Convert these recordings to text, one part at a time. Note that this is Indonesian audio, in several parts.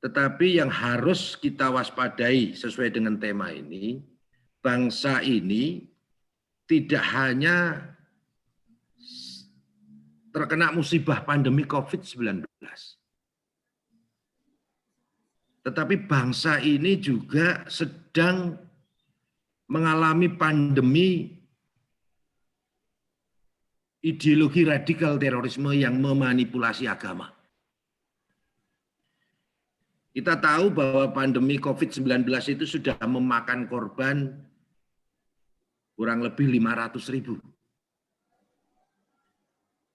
Tetapi yang harus kita waspadai sesuai dengan tema ini, bangsa ini tidak hanya terkena musibah pandemi COVID-19, tetapi bangsa ini juga sedang mengalami pandemi ideologi radikal terorisme yang memanipulasi agama. Kita tahu bahwa pandemi COVID-19 itu sudah memakan korban kurang lebih 500.000.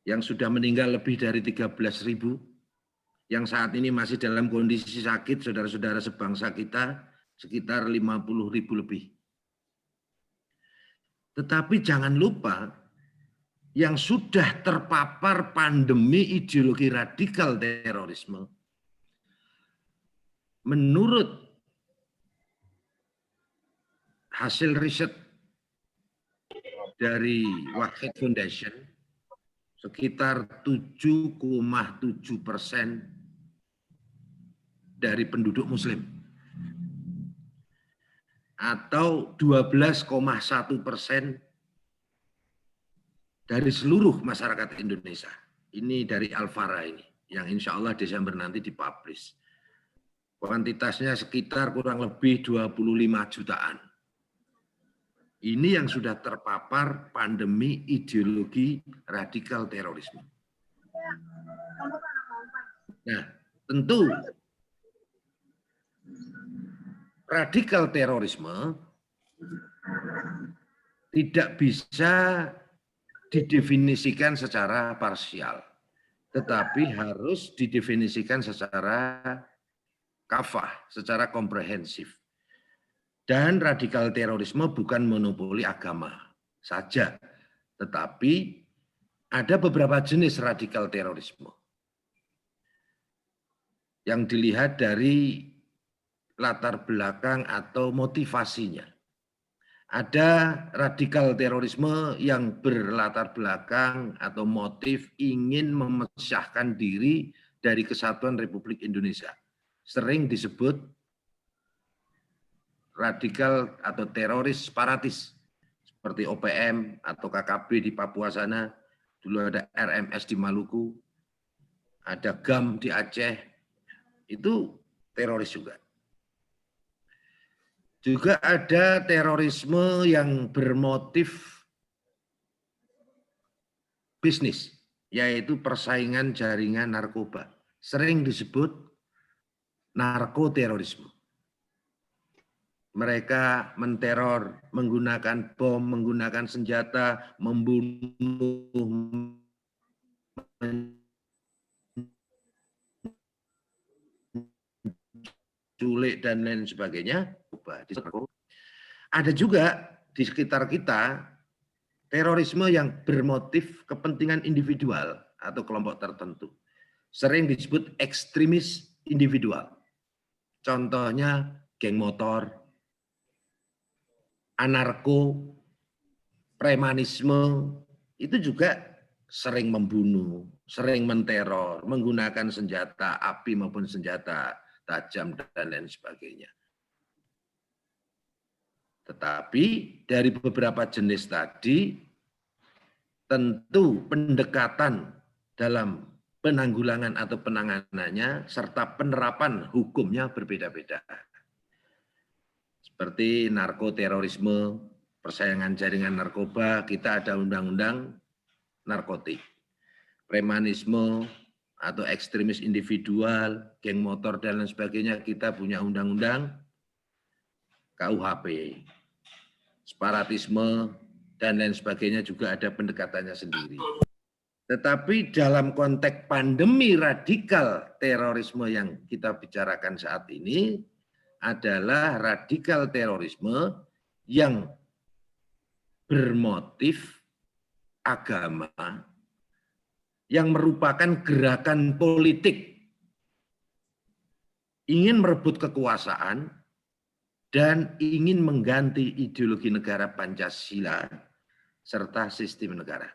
Yang sudah meninggal lebih dari 13.000. Yang saat ini masih dalam kondisi sakit, saudara-saudara sebangsa kita, sekitar 50.000 lebih. Tetapi jangan lupa, yang sudah terpapar pandemi ideologi radikal terorisme, menurut hasil riset dari Wahid Foundation, sekitar 7,7% dari penduduk Muslim, atau 12,1% dari seluruh masyarakat Indonesia. Ini dari Al-Fara ini, yang insya Allah Desember nanti dipublish. Kuantitasnya sekitar kurang lebih 25 jutaan. Ini yang sudah terpapar pandemi ideologi radikal terorisme. Nah, tentu radikal terorisme tidak bisa didefinisikan secara parsial, tetapi harus didefinisikan secara kafah, secara komprehensif. Dan radikal terorisme bukan monopoli agama saja, tetapi ada beberapa jenis radikal terorisme yang dilihat dari latar belakang atau motivasinya. Ada radikal terorisme yang berlatar belakang atau motif ingin memecahkan diri dari kesatuan Republik Indonesia. Sering disebut radikal atau teroris separatis, seperti OPM atau KKB di Papua sana, dulu ada RMS di Maluku, ada GAM di Aceh, itu teroris juga. Juga ada terorisme yang bermotif bisnis, yaitu persaingan jaringan narkoba. Sering disebut narkoterorisme. Mereka menteror, menggunakan bom, menggunakan senjata, membunuh, menculik, dan lain sebagainya. Ada juga di sekitar kita terorisme yang bermotif kepentingan individual atau kelompok tertentu. Sering disebut ekstremis individual. Contohnya geng motor, anarko, premanisme, itu juga sering membunuh, sering menteror, menggunakan senjata api maupun senjata tajam dan lain sebagainya. Tetapi dari beberapa jenis tadi, tentu pendekatan dalam penanggulangan atau penanganannya serta penerapan hukumnya berbeda-beda. Seperti narkoterorisme, persaingan jaringan narkoba, kita ada undang-undang narkotik. Premanisme atau ekstremis individual, geng motor dan lain sebagainya, kita punya undang-undang KUHP. Separatisme dan lain sebagainya juga ada pendekatannya sendiri. Tetapi dalam konteks pandemi radikal terorisme yang kita bicarakan saat ini, adalah radikal terorisme yang bermotif agama, yang merupakan gerakan politik, ingin merebut kekuasaan, dan ingin mengganti ideologi negara Pancasila serta sistem negara.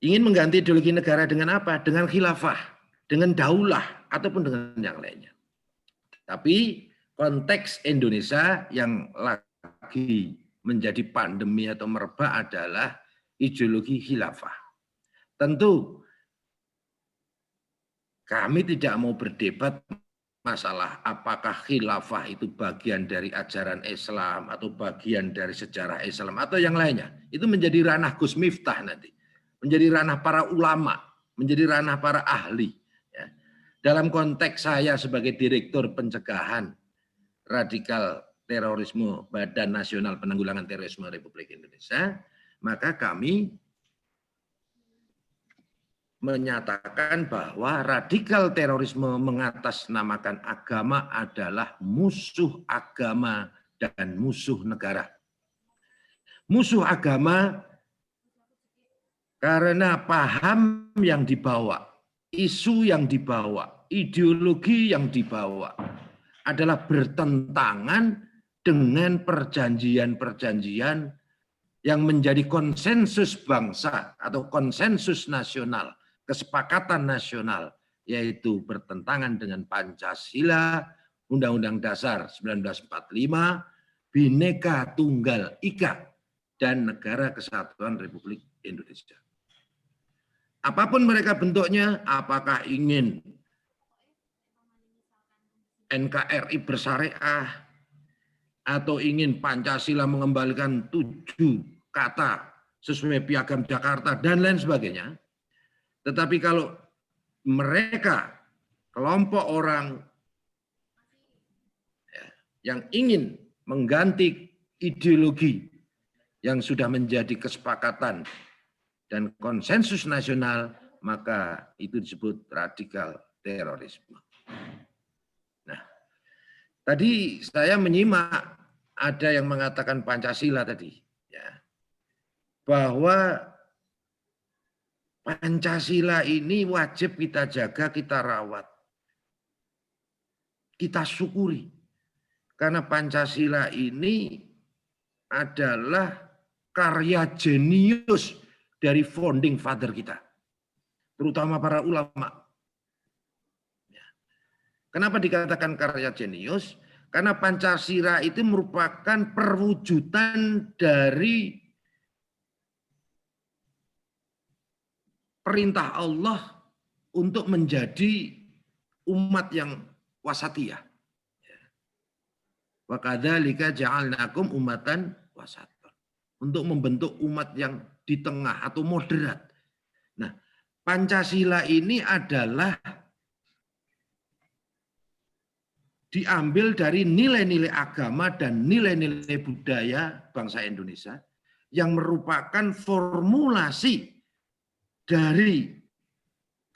Ingin mengganti ideologi negara dengan apa? Dengan khilafah. dengan daulah ataupun dengan yang lainnya. Tapi konteks Indonesia yang lagi menjadi pandemi atau merebak adalah ideologi khilafah. Tentu kami tidak mau berdebat masalah apakah khilafah itu bagian dari ajaran Islam atau bagian dari sejarah Islam atau yang lainnya. Itu menjadi ranah Gus Miftah nanti. Menjadi ranah para ulama, menjadi ranah para ahli. Ya. Dalam konteks saya sebagai Direktur Pencegahan Radikal Terorisme Badan Nasional Penanggulangan Terorisme Republik Indonesia, maka kami menyatakan bahwa radikal terorisme mengatasnamakan agama adalah musuh agama dan musuh negara. Musuh agama karena paham yang dibawa, isu yang dibawa, ideologi yang dibawa adalah bertentangan dengan perjanjian-perjanjian yang menjadi konsensus bangsa atau konsensus nasional, kesepakatan nasional, yaitu bertentangan dengan Pancasila, Undang-Undang Dasar 1945, Bhinneka Tunggal Ika, dan Negara Kesatuan Republik Indonesia. Apapun mereka bentuknya, apakah ingin NKRI bersyariah, atau ingin Pancasila mengembalikan 7 kata sesuai Piagam Jakarta, dan lain sebagainya. Tetapi kalau mereka, kelompok orang yang ingin mengganti ideologi yang sudah menjadi kesepakatan dan konsensus nasional, maka itu disebut radikal terorisme. Nah, tadi saya menyimak ada yang mengatakan Pancasila tadi, ya, bahwa Pancasila ini wajib kita jaga, kita rawat, kita syukuri. Karena Pancasila ini adalah karya jenius dari founding father kita, terutama para ulama. Kenapa dikatakan karya jenius? Karena Pancasila itu merupakan perwujudan dari perintah Allah untuk menjadi umat yang wasatiyah. Wa kadzalika ja'alnakum ummatan wasatan. Untuk membentuk umat yang di tengah atau moderat. Nah, Pancasila ini adalah diambil dari nilai-nilai agama dan nilai-nilai budaya bangsa Indonesia yang merupakan formulasi dari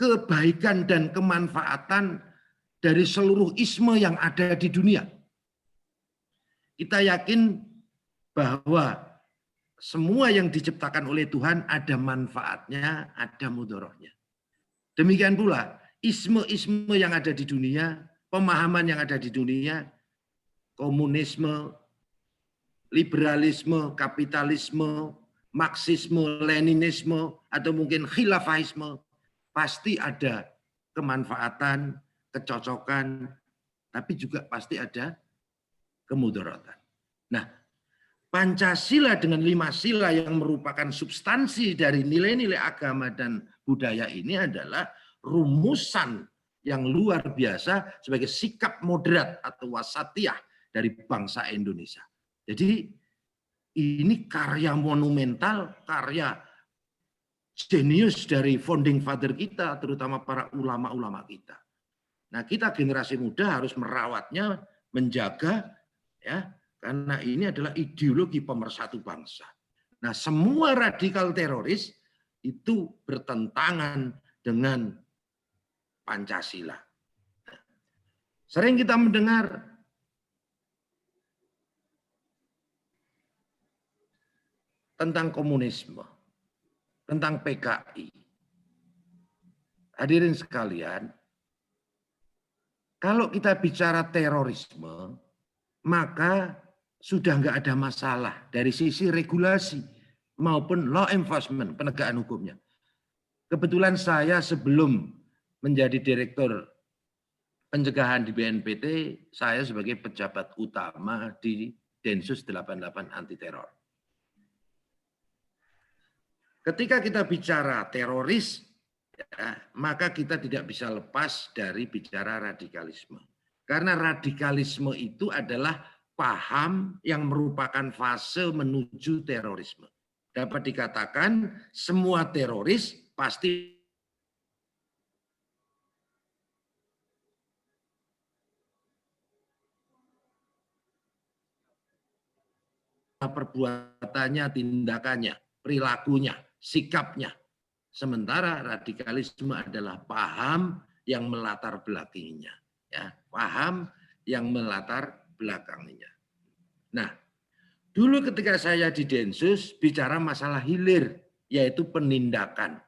kebaikan dan kemanfaatan dari seluruh isme yang ada di dunia. Kita yakin bahwa semua yang diciptakan oleh Tuhan ada manfaatnya, ada mudorotnya. Demikian pula isme-isme yang ada di dunia, pemahaman yang ada di dunia, komunisme, liberalisme, kapitalisme, Marxisme, Leninisme, atau mungkin khilafahisme, pasti ada kemanfaatan, kecocokan, tapi juga pasti ada kemudaratan. Nah, Pancasila dengan 5 sila yang merupakan substansi dari nilai-nilai agama dan budaya ini adalah rumusan yang luar biasa sebagai sikap moderat atau wasatiyah dari bangsa Indonesia. Jadi ini karya monumental, karya jenius dari founding father kita, terutama para ulama-ulama kita. Nah, kita generasi muda harus merawatnya, menjaga, ya, karena ini adalah ideologi pemersatu bangsa. Nah, semua radikal teroris itu bertentangan dengan Pancasila. Nah, sering kita mendengar tentang komunisme, tentang PKI. Hadirin sekalian, kalau kita bicara terorisme, maka sudah nggak ada masalah dari sisi regulasi maupun law enforcement, penegakan hukumnya. Kebetulan saya sebelum menjadi direktur pencegahan di BNPT, saya sebagai pejabat utama di Densus 88 anti teror. Ketika kita bicara teroris, ya, maka kita tidak bisa lepas dari bicara radikalisme. Karena radikalisme itu adalah paham yang merupakan fase menuju terorisme. Dapat dikatakan semua teroris pasti perbuatannya, tindakannya, perilakunya, sikapnya. Sementara radikalisme adalah paham yang melatar belakanginya, ya, paham yang melatar belakanginya. Nah, dulu ketika saya di Densus bicara masalah hilir, yaitu penindakan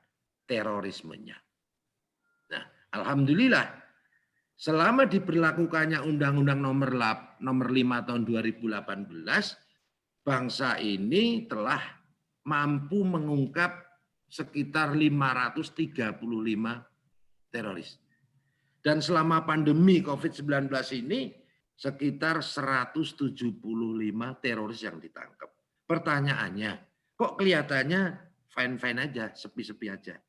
terorismenya. Nah, alhamdulillah selama diberlakukannya Undang-Undang nomor 5 tahun 2018, bangsa ini telah mampu mengungkap sekitar 535 teroris. Dan selama pandemi COVID-19 ini sekitar 175 teroris yang ditangkap. Pertanyaannya, kok kelihatannya fine-fine aja, sepi-sepi aja.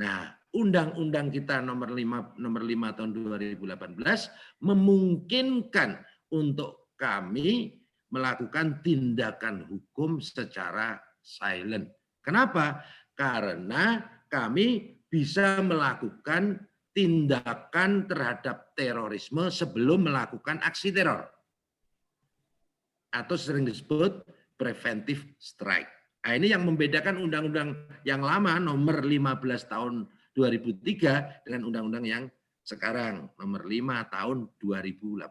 Nah, Undang-Undang kita nomor 5 tahun 2018 memungkinkan untuk kami melakukan tindakan hukum secara silent. Kenapa? Karena kami bisa melakukan tindakan terhadap terorisme sebelum melakukan aksi teror. Atau sering disebut preventive strike. Nah, ini yang membedakan undang-undang yang lama nomor 15 tahun 2003 dengan undang-undang yang sekarang nomor 5 tahun 2018.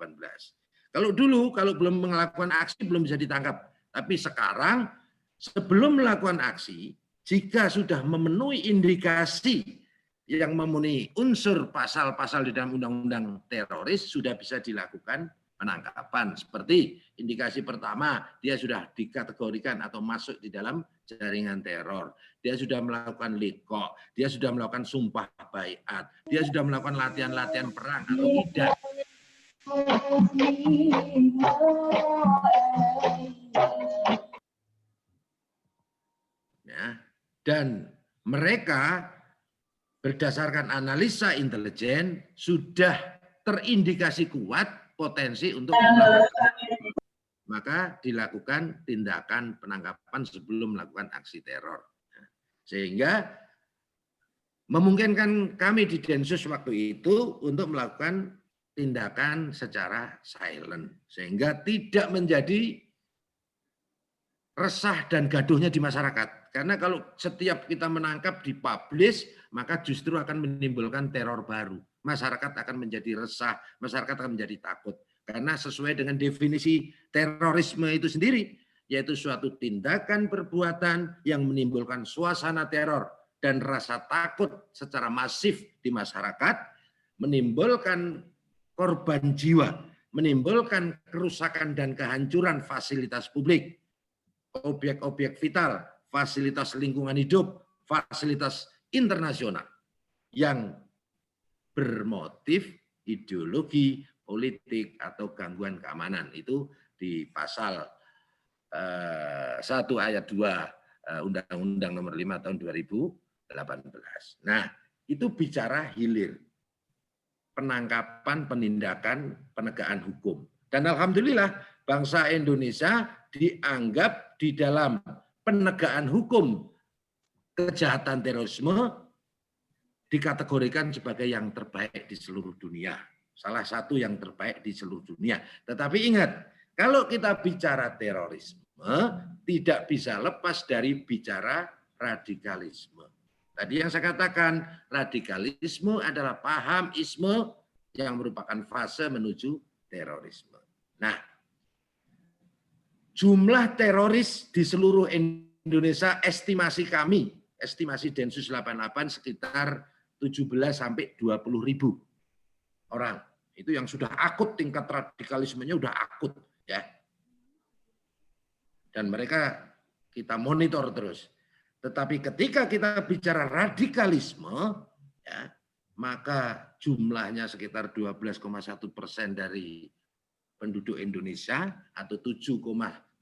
Kalau dulu, kalau belum melakukan aksi belum bisa ditangkap. Tapi sekarang sebelum melakukan aksi, jika sudah memenuhi indikasi yang memenuhi unsur pasal-pasal di dalam undang-undang teroris, sudah bisa dilakukan penangkapan. Seperti indikasi pertama, dia sudah dikategorikan atau masuk di dalam jaringan teror. Dia sudah melakukan litkok, dia sudah melakukan sumpah baiat, dia sudah melakukan latihan-latihan perang atau tidak. Ya, dan mereka berdasarkan analisa intelijen sudah terindikasi kuat potensi untuk melakukan, maka dilakukan tindakan penangkapan sebelum melakukan aksi teror. Sehingga memungkinkan kami di Densus waktu itu untuk melakukan tindakan secara silent. Sehingga tidak menjadi resah dan gaduhnya di masyarakat. Karena kalau setiap kita menangkap dipublish, maka justru akan menimbulkan teror baru. Masyarakat akan menjadi resah, masyarakat akan menjadi takut. Karena sesuai dengan definisi terorisme itu sendiri, yaitu suatu tindakan perbuatan yang menimbulkan suasana teror dan rasa takut secara masif di masyarakat, menimbulkan korban jiwa, menimbulkan kerusakan dan kehancuran fasilitas publik, objek-objek vital, fasilitas lingkungan hidup, fasilitas internasional yang bermotif ideologi, politik, atau gangguan keamanan. Itu di pasal 1 ayat 2 Undang-Undang nomor 5 tahun 2018. Nah, itu bicara hilir. Penangkapan, penindakan, penegakan hukum. Dan alhamdulillah bangsa Indonesia dianggap di dalam penegakan hukum kejahatan terorisme dikategorikan sebagai yang terbaik di seluruh dunia. Salah satu yang terbaik di seluruh dunia. Tetapi ingat, kalau kita bicara terorisme, tidak bisa lepas dari bicara radikalisme. Tadi yang saya katakan, radikalisme adalah paham isme yang merupakan fase menuju terorisme. Nah, jumlah teroris di seluruh Indonesia estimasi kami, estimasi Densus 88 sekitar 17 sampai 20 ribu orang. Itu yang sudah akut, tingkat radikalismenya sudah akut, ya. Dan mereka kita monitor terus. Tetapi ketika kita bicara radikalisme, ya, maka jumlahnya sekitar 12,1% dari penduduk Indonesia atau 7,7%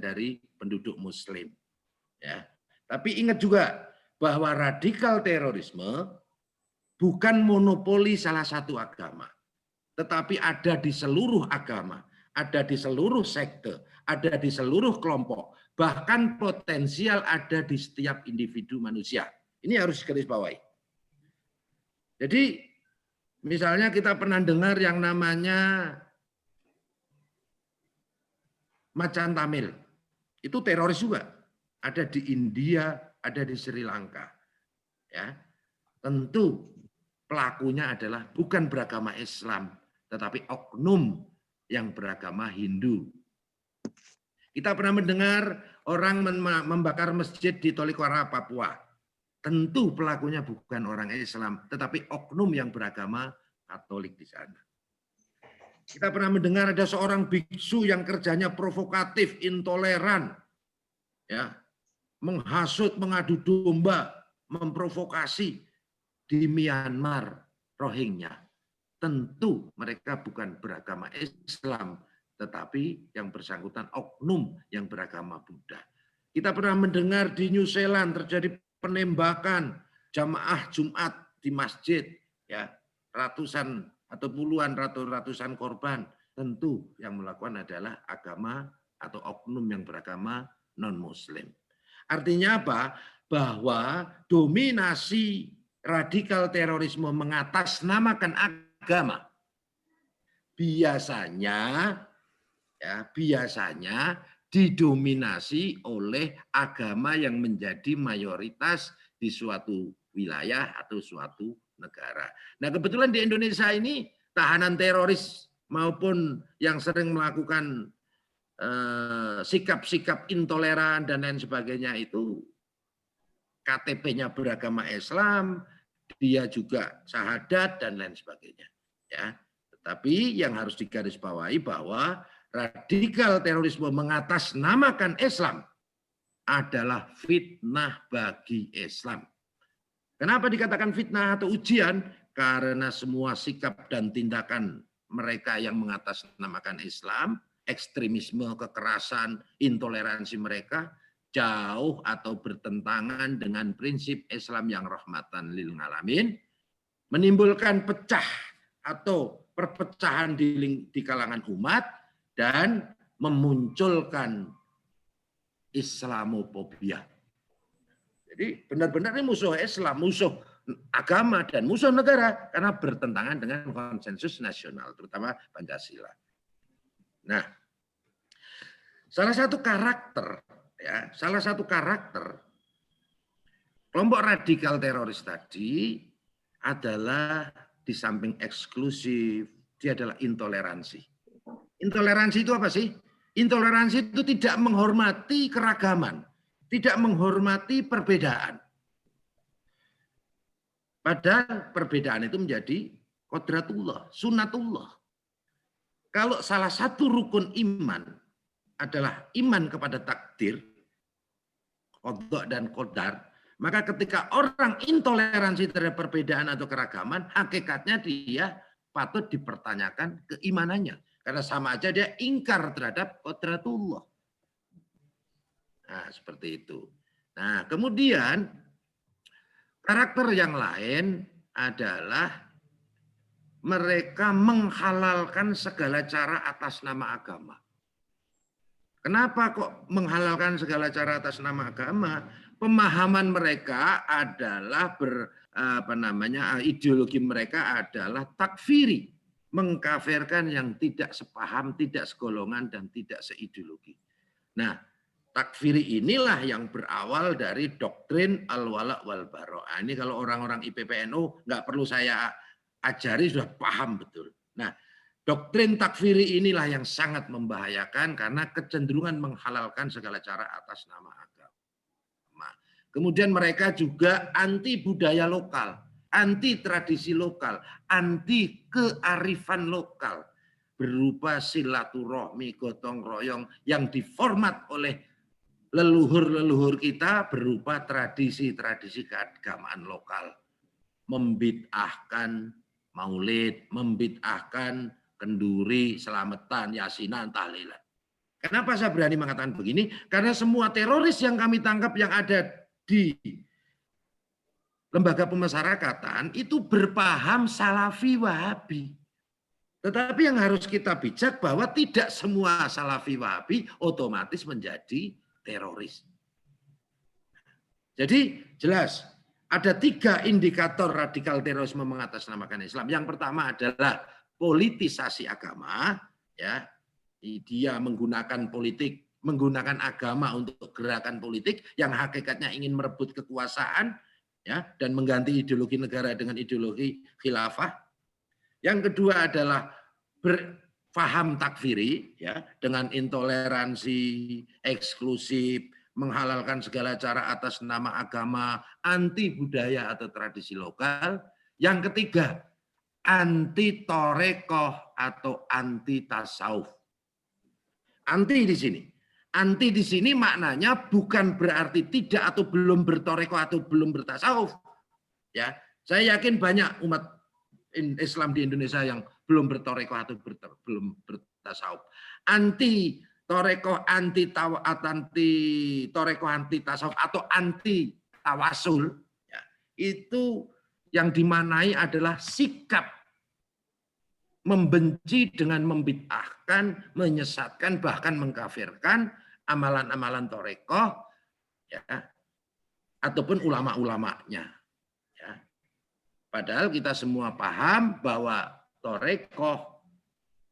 dari penduduk Muslim. Ya. Tapi ingat juga bahwa radikal terorisme bukan monopoli salah satu agama, tetapi ada di seluruh agama, ada di seluruh sekte, ada di seluruh kelompok, bahkan potensial ada di setiap individu manusia. Ini harus digarisbawahi. Jadi misalnya kita pernah dengar yang namanya Macan Tamil, itu teroris juga, ada di India, ada di Sri Lanka. Ya, tentu pelakunya adalah bukan beragama Islam, tetapi oknum yang beragama Hindu. Kita pernah mendengar orang membakar masjid di Tolikara, Papua. Tentu pelakunya bukan orang Islam, tetapi oknum yang beragama Katolik di sana. Kita pernah mendengar ada seorang biksu yang kerjanya provokatif, intoleran, ya, menghasut, mengadu domba, memprovokasi di Myanmar, Rohingya. Tentu mereka bukan beragama Islam, tetapi yang bersangkutan oknum yang beragama Buddha. Kita pernah mendengar di New Zealand terjadi penembakan jamaah Jumat di masjid, ya, ratusan atau puluhan ratusan korban. Tentu yang melakukan adalah agama atau oknum yang beragama non-Muslim. Artinya apa? Bahwa dominasi radikal terorisme mengatasnamakan agama biasanya didominasi oleh agama yang menjadi mayoritas di suatu wilayah atau suatu negara. Nah, kebetulan di Indonesia ini tahanan teroris maupun yang sering melakukan sikap-sikap intoleran dan lain sebagainya itu KTP-nya beragama Islam, dia juga syahadat dan lain sebagainya. Ya, tetapi yang harus digarisbawahi bahwa radikal terorisme mengatasnamakan Islam adalah fitnah bagi Islam. Kenapa dikatakan fitnah atau ujian? Karena semua sikap dan tindakan mereka yang mengatasnamakan Islam, ekstremisme, kekerasan, intoleransi mereka jauh atau bertentangan dengan prinsip Islam yang rahmatan lil alamin, menimbulkan pecah atau perpecahan di kalangan umat dan memunculkan Islamofobia. Jadi benar-benar ini musuh Islam, musuh agama dan musuh negara karena bertentangan dengan konsensus nasional, terutama Pancasila. Nah, salah satu karakter kelompok radikal teroris tadi adalah di samping eksklusif, dia adalah intoleransi. Intoleransi itu apa sih? Intoleransi itu tidak menghormati keragaman, tidak menghormati perbedaan. Padahal perbedaan itu menjadi qodratullah, sunnatullah. Kalau salah satu rukun iman adalah iman kepada takdir, qadha dan qadar, maka ketika orang intoleransi terhadap perbedaan atau keragaman, hakikatnya dia patut dipertanyakan keimanannya. Karena sama aja dia ingkar terhadap qodratullah. Nah, seperti itu. Nah, kemudian karakter yang lain adalah mereka menghalalkan segala cara atas nama agama. Kenapa kok menghalalkan segala cara atas nama agama? Pemahaman mereka adalah ideologi mereka adalah takfiri, mengkafirkan yang tidak sepaham, tidak segolongan dan tidak seideologi. Nah, takfiri inilah yang berawal dari doktrin al-wala wal bara'. Ini kalau orang-orang IPPNU nggak perlu saya ajari sudah paham betul. Nah, doktrin takfiri inilah yang sangat membahayakan karena kecenderungan menghalalkan segala cara atas nama agama. Kemudian mereka juga anti budaya lokal, anti tradisi lokal, anti kearifan lokal berupa silaturahmi, gotong royong yang diformat oleh leluhur-leluhur kita berupa tradisi-tradisi keagamaan lokal. membid'ahkan maulid, membid'ahkan kenduri, selamatan, yasinan, tahlilan. Kenapa saya berani mengatakan begini? Karena semua teroris yang kami tangkap yang ada di lembaga pemasyarakatan itu berpaham Salafi Wahabi. Tetapi yang harus kita bijak bahwa tidak semua Salafi Wahabi otomatis menjadi teroris. Jadi jelas ada 3 indikator radikal terorisme mengatasnamakan Islam. Yang pertama adalah politisasi agama, ya. Dia menggunakan politik, menggunakan agama untuk gerakan politik yang hakikatnya ingin merebut kekuasaan, ya, dan mengganti ideologi negara dengan ideologi khilafah. Yang kedua adalah berfaham takfiri, ya, dengan intoleransi, eksklusif, menghalalkan segala cara atas nama agama, anti budaya atau tradisi lokal. Yang ketiga, anti torekoh atau anti tasawuf. Anti di sini. Anti di sini maknanya bukan berarti tidak atau belum bertorekoh atau belum bertasawuf. Ya, saya yakin banyak umat Islam di Indonesia yang belum bertorekoh atau belum bertasawuf. Anti torekoh, anti torekoh, anti tasawuf atau anti tawasul, ya, itu yang dimanai adalah sikap membenci dengan membid'ahkan, menyesatkan, bahkan mengkafirkan amalan-amalan torekoh, ya, ataupun ulama-ulamanya. Ya. Padahal kita semua paham bahwa torekoh,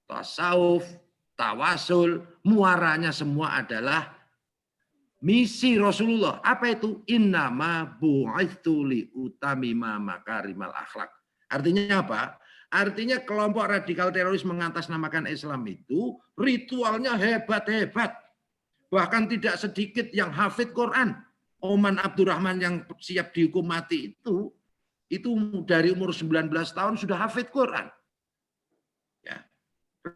tasawuf, tawasul, muaranya semua adalah misi Rasulullah. Apa itu? Innama bu'itsu li utamima makarimal akhlak. Artinya apa? Artinya kelompok radikal teroris mengatasnamakan Islam itu ritualnya hebat-hebat. Bahkan tidak sedikit yang hafid Quran. Oman Abdurrahman yang siap dihukum mati itu dari umur 19 tahun sudah hafid Quran. Ya.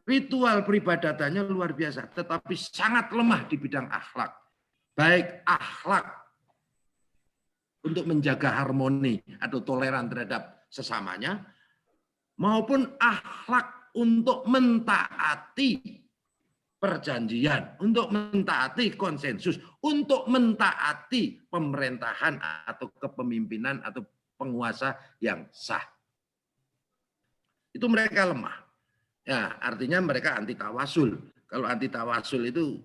Ritual peribadatannya luar biasa, tetapi sangat lemah di bidang akhlak. Baik akhlak untuk menjaga harmoni atau toleran terhadap sesamanya, maupun akhlak untuk mentaati perjanjian, untuk mentaati konsensus, untuk mentaati pemerintahan atau kepemimpinan atau penguasa yang sah. Itu mereka lemah. Ya, artinya mereka anti tawasul. Kalau anti tawasul itu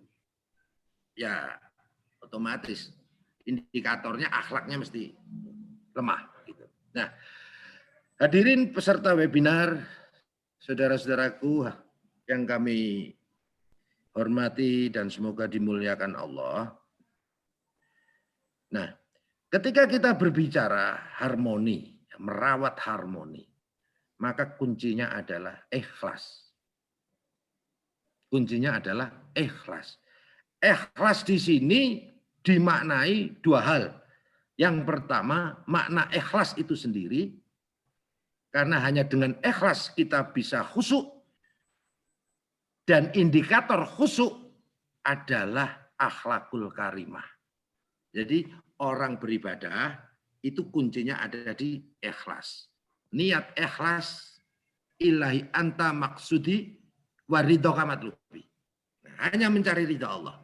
ya otomatis indikatornya akhlaknya mesti lemah gitu. Nah, hadirin peserta webinar, saudara-saudaraku yang kami hormati dan semoga dimuliakan Allah. Nah, ketika kita berbicara harmoni, merawat harmoni, maka kuncinya adalah ikhlas. Kuncinya adalah ikhlas. Ikhlas di sini dimaknai 2 hal. Yang pertama, makna ikhlas itu sendiri, karena hanya dengan ikhlas kita bisa khusyuk. Dan indikator khusyuk adalah akhlakul karimah. Jadi orang beribadah itu kuncinya ada di ikhlas. Niat ikhlas, ilahi anta maksudi waridhoka matlubi. Nah, hanya mencari ridha Allah.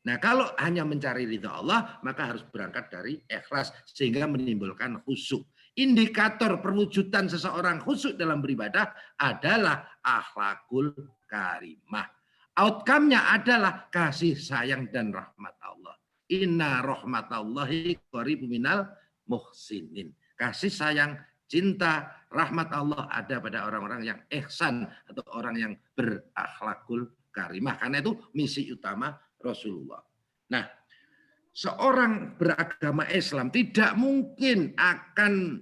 Nah, kalau hanya mencari ridha Allah, maka harus berangkat dari ikhlas sehingga menimbulkan khusyuk. Indikator perwujudan seseorang khusyuk dalam beribadah adalah akhlakul karimah. Outcome-nya adalah kasih sayang dan rahmat Allah. Inna rahmatallahi qaribun minal muhsinin. Kasih sayang, cinta, rahmat Allah ada pada orang-orang yang ihsan atau orang yang berakhlakul karimah. Karena itu misi utama Rasulullah. Nah, seorang beragama Islam tidak mungkin akan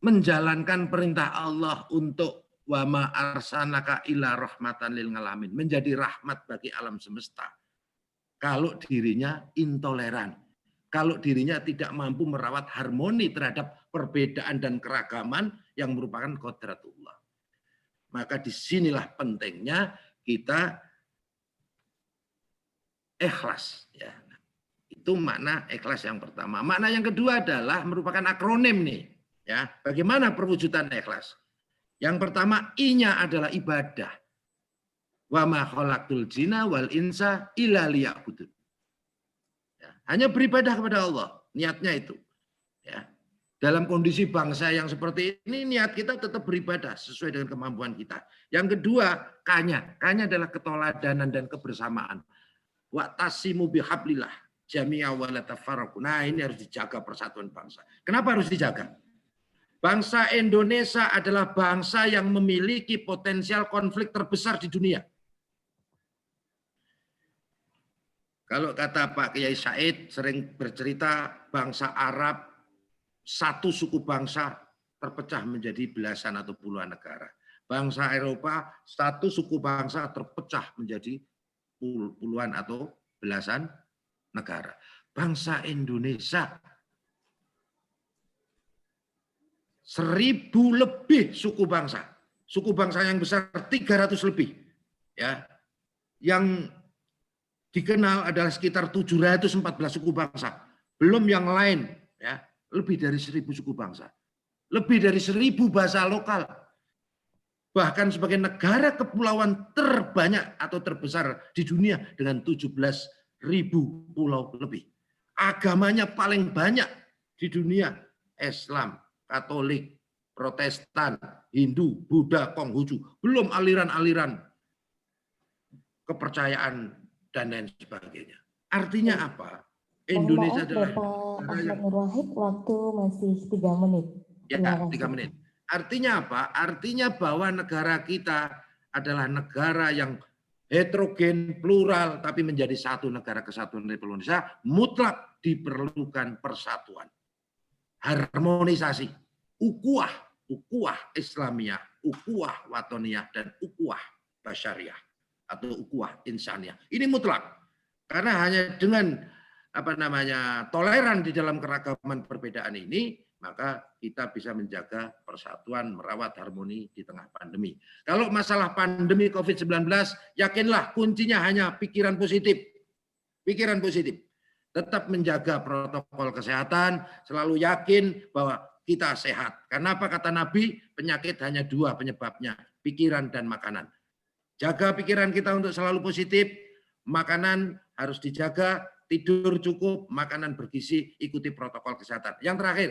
menjalankan perintah Allah untuk wa ma arsalnaka illa rahmatan lil alamin, menjadi rahmat bagi alam semesta, kalau dirinya intoleran, kalau dirinya tidak mampu merawat harmoni terhadap perbedaan dan keragaman yang merupakan qodratullah. Maka disinilah pentingnya kita ikhlas. Ya. Itu makna ikhlas yang pertama. Makna yang kedua adalah merupakan akronim nih. Ya, bagaimana perwujudan ikhlas? Yang pertama, I-nya adalah ibadah. Wa ma khalaqtul jinna wal insa illa liya'budun. Ya, hanya beribadah kepada Allah, niatnya itu. Ya. Dalam kondisi bangsa yang seperti ini, niat kita tetap beribadah sesuai dengan kemampuan kita. Yang kedua, K-nya. K-nya adalah ketoladanan dan kebersamaan. Wa tasimu bihablillah jami'a wa la tafarraqu. Nah, ini harus dijaga persatuan bangsa. Kenapa harus dijaga? Bangsa Indonesia adalah bangsa yang memiliki potensial konflik terbesar di dunia. Kalau kata Pak Kiai Said sering bercerita, bangsa Arab satu suku bangsa terpecah menjadi belasan atau puluhan negara. Bangsa Eropa satu suku bangsa terpecah menjadi puluhan atau belasan negara. Bangsa Indonesia 1000 lebih suku bangsa. Suku bangsa yang besar 300 lebih. Ya. Yang dikenal adalah sekitar 714 suku bangsa. Belum yang lain, ya. Lebih dari 1000 suku bangsa. Lebih dari 1000 bahasa lokal. Bahkan sebagai negara kepulauan terbanyak atau terbesar di dunia dengan 17.000 pulau lebih. Agamanya paling banyak di dunia, Islam, Katolik, Protestan, Hindu, Buddha, Konghucu. Belum aliran-aliran kepercayaan dan lain sebagainya. Artinya apa? Indonesia adalah Bapak Ahmad Nur Wahid, waktu masih 3 menit. Ya, 3 menit. Artinya apa? Artinya bahwa negara kita adalah negara yang heterogen, plural, tapi menjadi satu negara kesatuan Republik Indonesia, mutlak diperlukan persatuan. Harmonisasi, ukuah Islamiyah, ukuah Watoniyah, dan ukuah Basyariah atau ukuah Insaniyah. Ini mutlak. Karena hanya dengan toleran di dalam keragaman perbedaan ini, maka kita bisa menjaga persatuan, merawat harmoni di tengah pandemi. Kalau masalah pandemi COVID-19, yakinlah kuncinya hanya pikiran positif. Pikiran positif. Tetap menjaga protokol kesehatan, selalu yakin bahwa kita sehat. Karena apa kata Nabi? Penyakit hanya 2 penyebabnya, pikiran dan makanan. Jaga pikiran kita untuk selalu positif, makanan harus dijaga, tidur cukup, makanan bergizi, ikuti protokol kesehatan. Yang terakhir,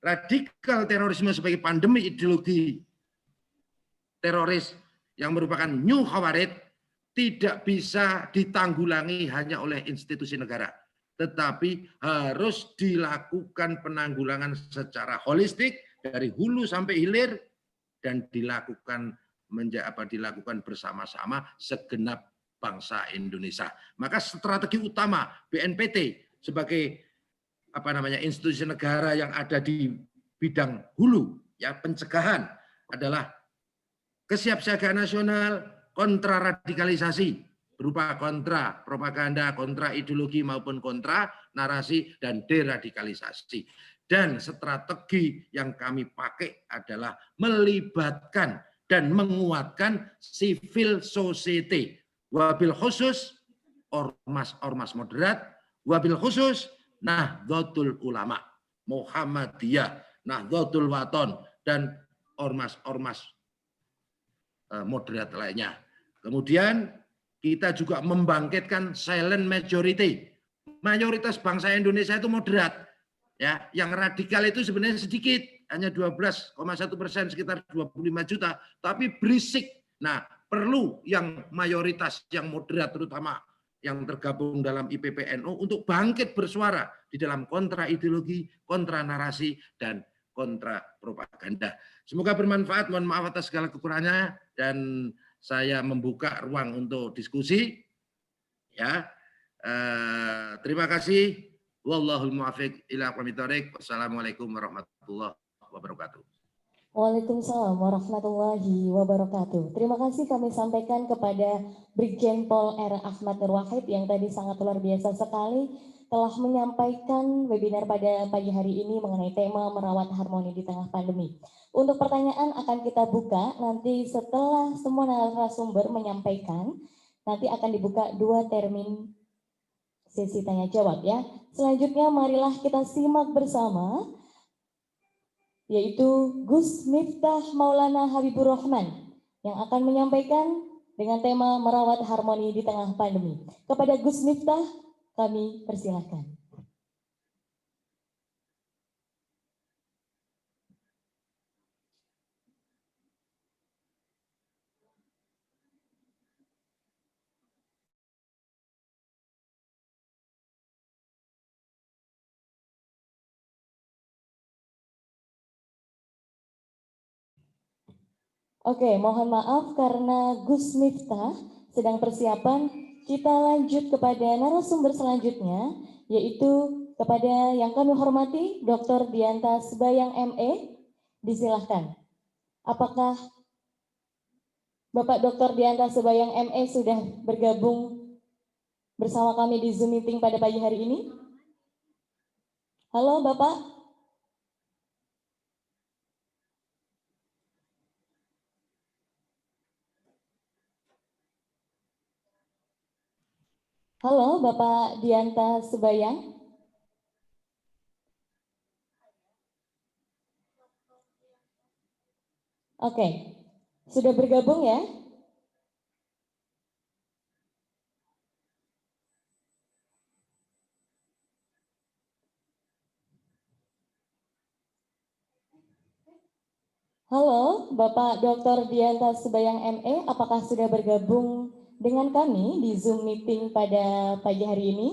radikal terorisme sebagai pandemi ideologi teroris yang merupakan new khawarij tidak bisa ditanggulangi hanya oleh institusi negara, tetapi harus dilakukan penanggulangan secara holistik dari hulu sampai hilir dan dilakukan bersama-sama segenap bangsa Indonesia. Maka strategi utama BNPT sebagai institusi negara yang ada di bidang hulu, ya, pencegahan adalah kesiapsiagaan nasional, kontra radikalisasi berupa kontra propaganda, kontra ideologi maupun kontra narasi dan deradikalisasi. Dan strategi yang kami pakai adalah melibatkan dan menguatkan civil society, wabil khusus ormas-ormas moderat, wabil khusus Nahdlatul Ulama, Muhammadiyah, Nahdlatul Wathon, dan ormas-ormas moderat lainnya. Kemudian kita juga membangkitkan silent majority. Mayoritas bangsa Indonesia itu moderat, ya. Yang radikal itu sebenarnya sedikit, hanya 12,1%, sekitar 25 juta, tapi berisik. Nah, perlu yang mayoritas yang moderat, terutama yang tergabung dalam IPPNU, untuk bangkit bersuara di dalam kontra ideologi, kontra narasi, dan kontra propaganda. Semoga bermanfaat. Mohon maaf atas segala kekurangannya, dan saya membuka ruang untuk diskusi. Ya, terima kasih. Wallahul muwaffiq ila aqwamit thoriq. Wassalamualaikum warahmatullahi wabarakatuh. Waalaikumsalam warahmatullahi wabarakatuh. Terima kasih kami sampaikan kepada Brigjen Pol R. Ahmad Nur Wahid yang tadi sangat luar biasa sekali telah menyampaikan webinar pada pagi hari ini mengenai tema merawat harmoni di tengah pandemi. Untuk pertanyaan akan kita buka nanti setelah semua narasumber menyampaikan, nanti akan dibuka 2 termin sesi tanya jawab ya. Selanjutnya marilah kita simak bersama yaitu Gus Miftah Maulana Habibur Rahman yang akan menyampaikan dengan tema merawat harmoni di tengah pandemi. Kepada Gus Miftah, kami persilahkan. Oke, mohon maaf karena Gus Miftah sedang persiapan. Kita lanjut kepada narasumber selanjutnya, yaitu kepada yang kami hormati Dr. Dianta Sebayang ME. Disilahkan. Apakah Bapak Dr. Dianta Sebayang ME sudah bergabung bersama kami di Zoom meeting pada pagi hari ini? Halo Bapak. Halo Bapak Dianta Sebayang. Oke, sudah bergabung ya? Halo Bapak Dr. Dianta Sebayang ME, apakah sudah bergabung dengan kami di Zoom meeting pada pagi hari ini?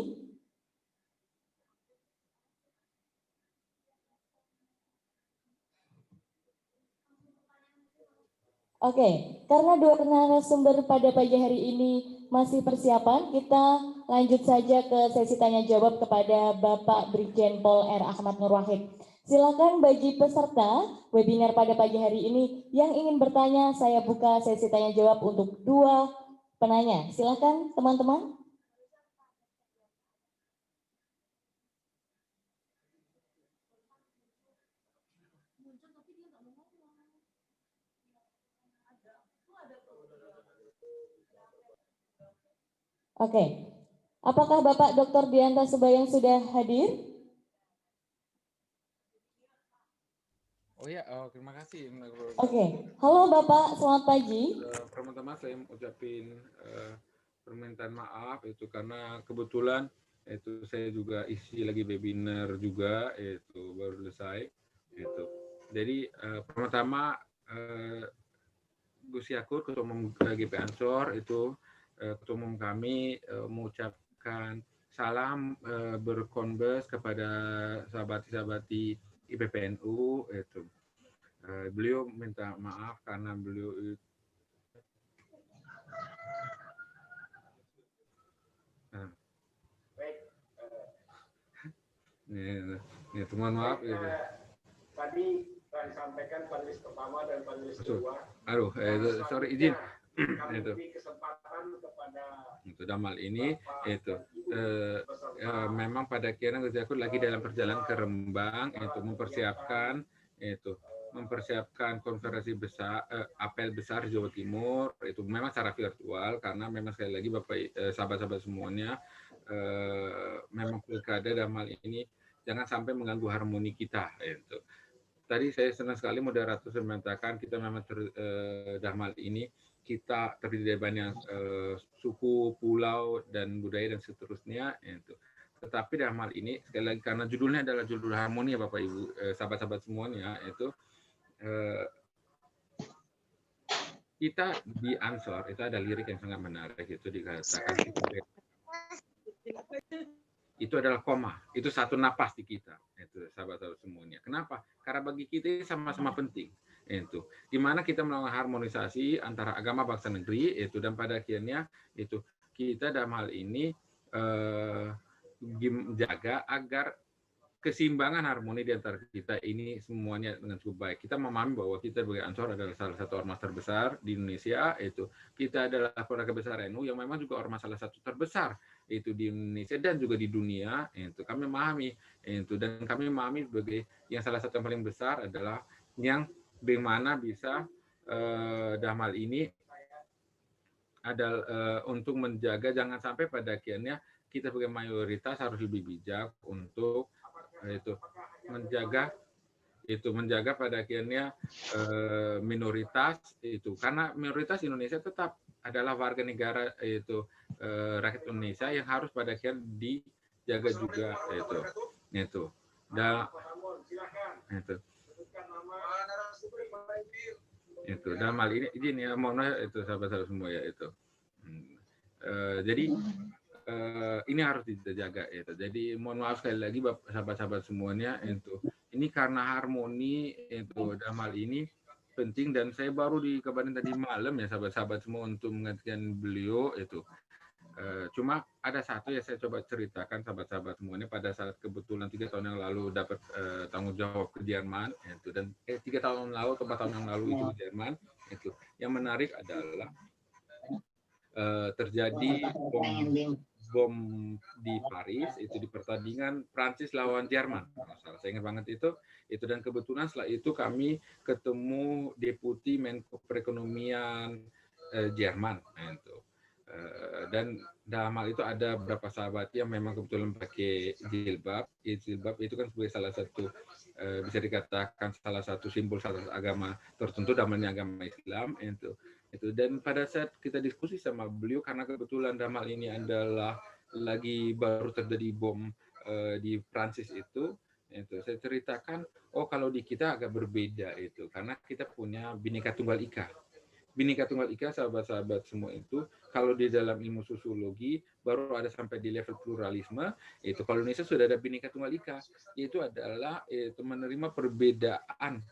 Oke, karena dua narasumber pada pagi hari ini masih persiapan, kita lanjut saja ke sesi tanya jawab kepada Bapak Brigjen Pol R. Ahmad Nur Wahid. Silakan bagi peserta webinar pada pagi hari ini yang ingin bertanya, saya buka sesi tanya jawab untuk dua penanya. Silakan teman-teman. Oke, apakah Bapak Dr. Dianta Sebayang sudah hadir? Oh ya, terima kasih. Oke, halo Bapak, selamat pagi. Pertama-tama saya ucapin permintaan maaf itu karena kebetulan itu saya juga isi lagi webinar juga itu baru selesai itu. Jadi pertama Gus Yakur, Ketua Umum GP Ansor itu Ketua Umum kami mengucapkan salam berkonbes kepada sahabat-sahabati IPPNU itu. Beliau minta maaf karena beliau nih teman maaf gitu. Tadi saya sampaikan panelis pertama dan panelis kedua. Aduh, sorry izin. Itu kesempatan kepada itu Damal ini itu memang pada akhirnya Gus Yakur lagi dalam perjalanan ke Rembang itu mempersiapkan konferensi besar apel besar Jawa Timur itu memang secara virtual karena memang sekali lagi Bapak sahabat-sahabat semuanya memang pilkada Damal ini jangan sampai mengganggu harmoni kita itu. Tadi saya senang sekali moderator mengatakan kita memang Damal ini kita terdiri dari banyak suku, pulau, dan budaya dan seterusnya. Itu. Tetapi dalam hal ini sekali lagi karena judulnya adalah judul harmoni ya Bapak Ibu, sahabat-sahabat semuanya itu kita di Ansor itu ada lirik yang sangat menarik itu dikatakan itu adalah koma, itu satu napas di kita, itu sahabat-sahabat semuanya. Kenapa? Karena bagi kita sama-sama penting. Itu dimana kita melakukan harmonisasi antara agama bangsa negeri itu dan pada akhirnya itu kita dalam hal ini menjaga agar keseimbangan harmoni di antara kita ini semuanya dengan cukup baik. Kita memahami bahwa kita sebagai Ansor adalah salah satu ormas terbesar di Indonesia. Itu kita adalah keluarga besar NU yang memang juga ormas salah satu terbesar itu di Indonesia dan juga di dunia. Itu kami memahami itu dan kami memahami sebagai yang salah satu yang paling besar adalah yang bagaimana bisa dalam hal ini adalah untuk menjaga jangan sampai pada akhirnya kita sebagai mayoritas harus lebih bijak untuk itu menjaga itu menjaga pada akhirnya minoritas itu, karena minoritas Indonesia tetap adalah warga negara itu rakyat Indonesia yang harus pada akhirnya dijaga juga itu. Dan itu dalam hal ini izin ya, mohon itu sahabat-sahabat semua ya itu. Jadi ini harus dijaga itu. Jadi mohon maaf sekali lagi sahabat-sahabat semuanya itu. Ini karena harmoni itu dalam hal ini penting, dan saya baru dikabarin tadi malam ya sahabat-sahabat semua untuk menggantikan beliau itu. Cuma ada satu yang saya coba ceritakan sahabat-sahabat semuanya pada saat kebetulan 3 tahun yang lalu dapat tanggung jawab ke Jerman itu, dan 3 tahun lalu atau 4 tahun yang lalu itu ke Jerman itu. Yang menarik adalah terjadi bom di Paris itu di pertandingan Prancis lawan Jerman. Saya ingat banget itu, dan kebetulan setelah itu kami ketemu Deputi Menko Perekonomian Jerman itu. Dan dalam hal itu ada beberapa sahabat yang memang kebetulan pakai jilbab. Jilbab itu kan sebagai salah satu bisa dikatakan salah satu simbol satu agama tertentu, namanya agama Islam itu. Dan pada saat kita diskusi sama beliau, karena kebetulan dalam hal ini adalah lagi baru terjadi bom di Prancis itu saya ceritakan, oh kalau di kita agak berbeda itu, karena kita punya Bhinneka Tunggal Ika. Bhinneka Tunggal Ika, sahabat-sahabat semua itu, kalau di dalam ilmu sosiologi baru ada sampai di level pluralisme itu. Kalau Indonesia sudah ada Bhinneka Tunggal Ika, itu adalah menerima perbedaan,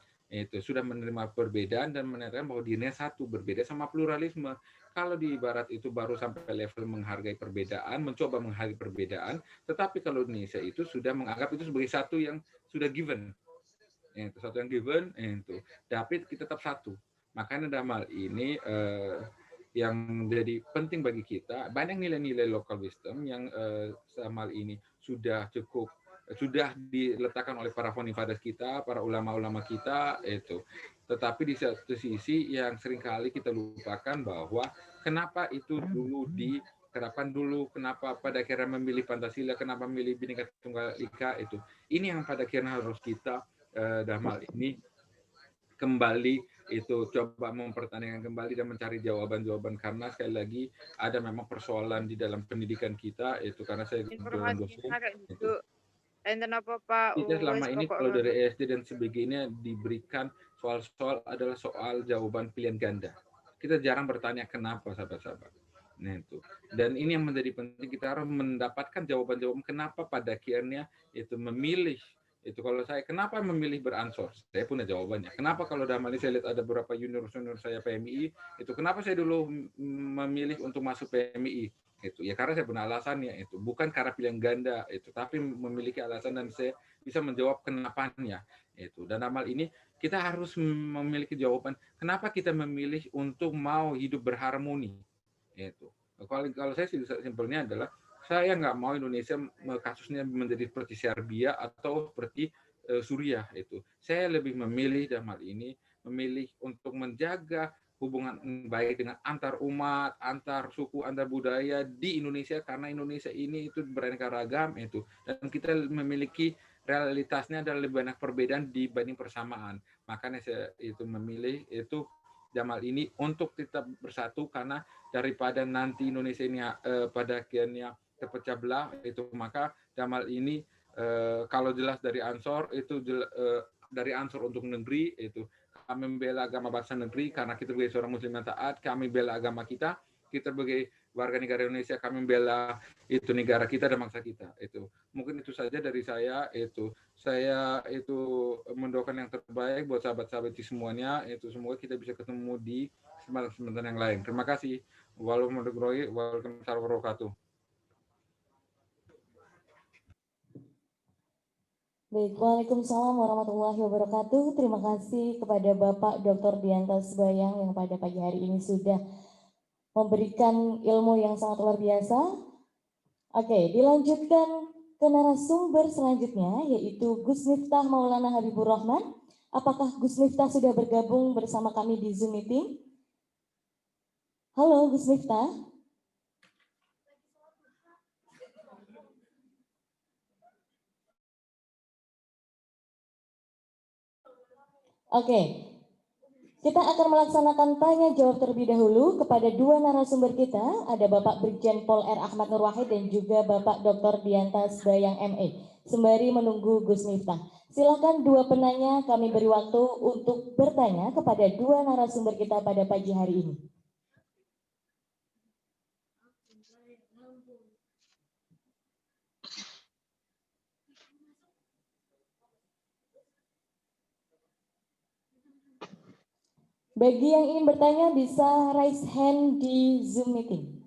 sudah menerima perbedaan dan menyatakan bahwa dirinya satu, berbeda sama pluralisme. Kalau di Barat itu baru sampai level menghargai perbedaan, mencoba menghargai perbedaan, tetapi kalau Indonesia itu sudah menganggap itu sebagai satu yang sudah given, satu yang given, tapi kita tetap satu. Makanya dalam hal ini yang menjadi penting bagi kita, banyak nilai-nilai local wisdom yang dalam hal ini sudah diletakkan oleh para founding fathers kita, para ulama-ulama kita itu. Tetapi di satu sisi yang seringkali kita lupakan bahwa kenapa itu dulu diterapkan dulu, kenapa pada akhirnya memilih Pancasila, kenapa memilih Bhinneka Tunggal Ika itu. Ini yang pada akhirnya harus kita dalam hal ini kembali itu coba mempertanyakan kembali dan mencari jawaban-jawaban, karena sekali lagi ada memang persoalan di dalam pendidikan kita itu, karena saya kebetulan dosen itu. Kita selama ini kalau dari SD dan sebagainya diberikan soal-soal adalah soal jawaban pilihan ganda. Kita jarang bertanya kenapa, sahabat-sahabat. Nah itu. Dan ini yang menjadi penting, kita harus mendapatkan jawaban-jawaban kenapa pada akhirnya itu memilih. Itu kalau saya kenapa memilih beransor, saya punya jawabannya. Kenapa kalau dalam hal ini saya lihat ada beberapa junior saya PMI, itu kenapa saya dulu memilih untuk masuk PMI? Itu ya karena saya punya alasannya, itu bukan karena pilihan ganda itu, tapi memiliki alasan dan saya bisa menjawab kenapanya itu. Dan dalam hal ini kita harus memiliki jawaban kenapa kita memilih untuk mau hidup berharmoni itu. Kalau saya simpelnya adalah saya nggak mau Indonesia kasusnya menjadi seperti Serbia atau seperti Suriah itu. Saya lebih memilih dalam hal ini memilih untuk menjaga hubungan baik dengan antar umat, antar suku, antar budaya di Indonesia, karena Indonesia ini itu beraneka ragam itu, dan kita memiliki realitasnya adalah lebih banyak perbedaan dibanding persamaan. Makanya saya itu memilih itu dalam hal ini untuk tetap bersatu, karena daripada nanti Indonesia ini pada akhirnya terpecah belah itu, maka dalam hal ini kalau jelas dari Ansor itu dari Ansor untuk negeri itu kami membela agama bangsa negeri karena kita sebagai seorang muslim yang taat, kami bela agama kita sebagai warga negara Indonesia, kami bela itu negara kita dan bangsa kita. Itu mungkin itu saja dari saya. Saya mendoakan yang terbaik buat sahabat-sahabat di semuanya, semoga kita bisa ketemu di kesempatan yang lain. Terima kasih. Waalaikumsalam warahmatullahi wabarakatuh. Baik, Waalaikumsalam warahmatullahi wabarakatuh. Terima kasih kepada Bapak Dr. Dianta Sebayang yang pada pagi hari ini sudah memberikan ilmu yang sangat luar biasa. Oke, dilanjutkan ke narasumber selanjutnya, yaitu Gus Miftah Maulana Habibur Rahman. Apakah Gus Miftah sudah bergabung bersama kami di Zoom meeting? Halo Gus Miftah. Oke, kita akan melaksanakan tanya jawab terlebih dahulu kepada dua narasumber kita. Ada Bapak Brigjen Pol R. Ahmad Nur Wahid dan juga Bapak Dr. Diantas Bayang ME. Sembari menunggu Gus Miftah. Silakan dua penanya, kami beri waktu untuk bertanya kepada dua narasumber kita pada pagi hari ini. Bagi yang ingin bertanya bisa raise hand di Zoom meeting.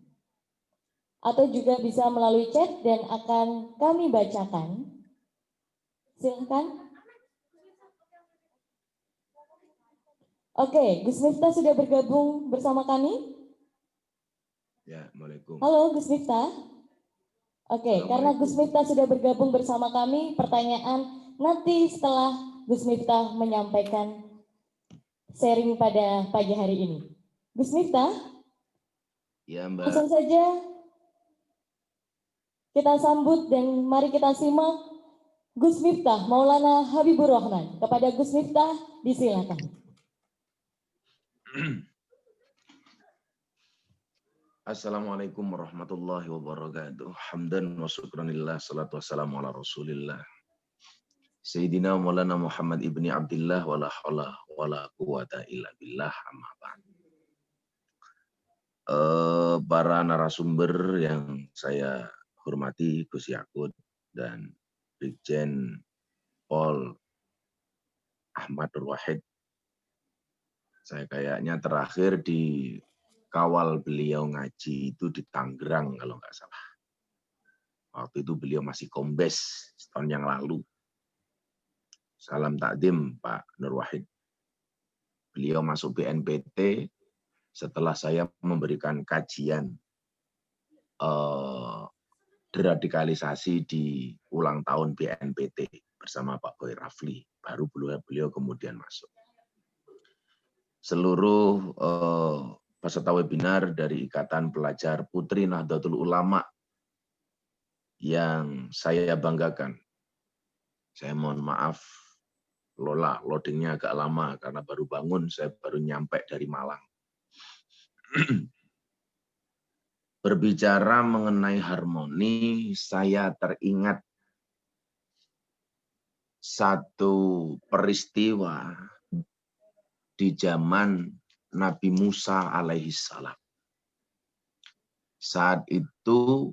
Atau juga bisa melalui chat dan akan kami bacakan. Silakan. Oke, Gus Miftah sudah bergabung bersama kami? Ya, Assalamualaikum. Halo Gus Miftah. Oke, karena Gus Miftah sudah bergabung bersama kami, pertanyaan nanti setelah Gus Miftah menyampaikan sharing pada pagi hari ini. Gus Miftah, Ya, Mbak. langsung saja kita sambut dan mari kita simak Gus Miftah Maulana Habibur Rahman. Kepada Gus Miftah, disilakan. Assalamualaikum warahmatullahi wabarakatuh. Hamdan wa syukranillah, salatu wassalamu ala rasulillah. Sayyidina Maulana Muhammad ibni Abdillah wa la hawla wa la quwata illa billah, amma ba'd. Para narasumber yang saya hormati, Gus Yakut dan Brigjen Pol Ahmad Nur Wahid. Saya kayaknya terakhir di kawal beliau ngaji itu di Tangerang kalau nggak salah. Waktu itu beliau masih kombes setahun yang lalu. Salam takdim Pak Nur Wahid. Beliau masuk BNPT setelah saya memberikan kajian deradikalisasi di ulang tahun BNPT bersama Pak Boy Rafli. Baru beliau kemudian masuk. Seluruh peserta webinar dari Ikatan Pelajar Putri Nahdlatul Ulama yang saya banggakan. Saya mohon maaf, Lola, loadingnya agak lama karena baru bangun, saya baru nyampe dari Malang. Berbicara mengenai harmoni, saya teringat satu peristiwa di zaman Nabi Musa alaihissalam. Saat itu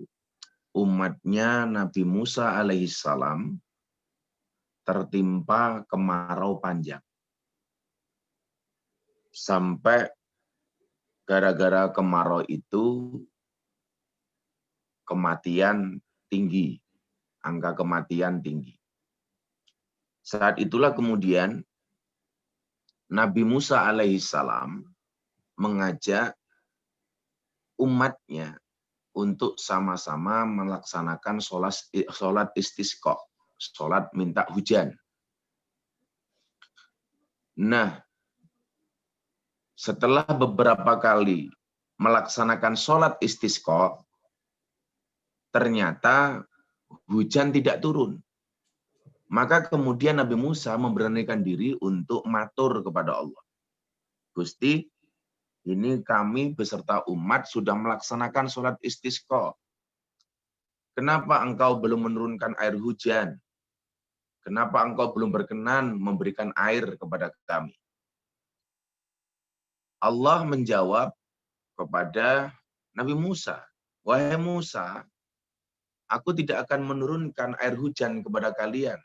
umatnya Nabi Musa alaihissalam tertimpa kemarau panjang. Sampai gara-gara kemarau itu kematian tinggi, angka kematian tinggi. Saat itulah kemudian Nabi Musa alaihissalam mengajak umatnya untuk sama-sama melaksanakan sholat istisqa, sholat minta hujan. Nah, setelah beberapa kali melaksanakan sholat istisqa, ternyata hujan tidak turun. Maka kemudian Nabi Musa memberanikan diri untuk matur kepada Allah. Gusti, ini kami beserta umat sudah melaksanakan sholat istisqa. Kenapa engkau belum menurunkan air hujan? Kenapa engkau belum berkenan memberikan air kepada kami? Allah menjawab kepada Nabi Musa, wahai Musa, aku tidak akan menurunkan air hujan kepada kalian.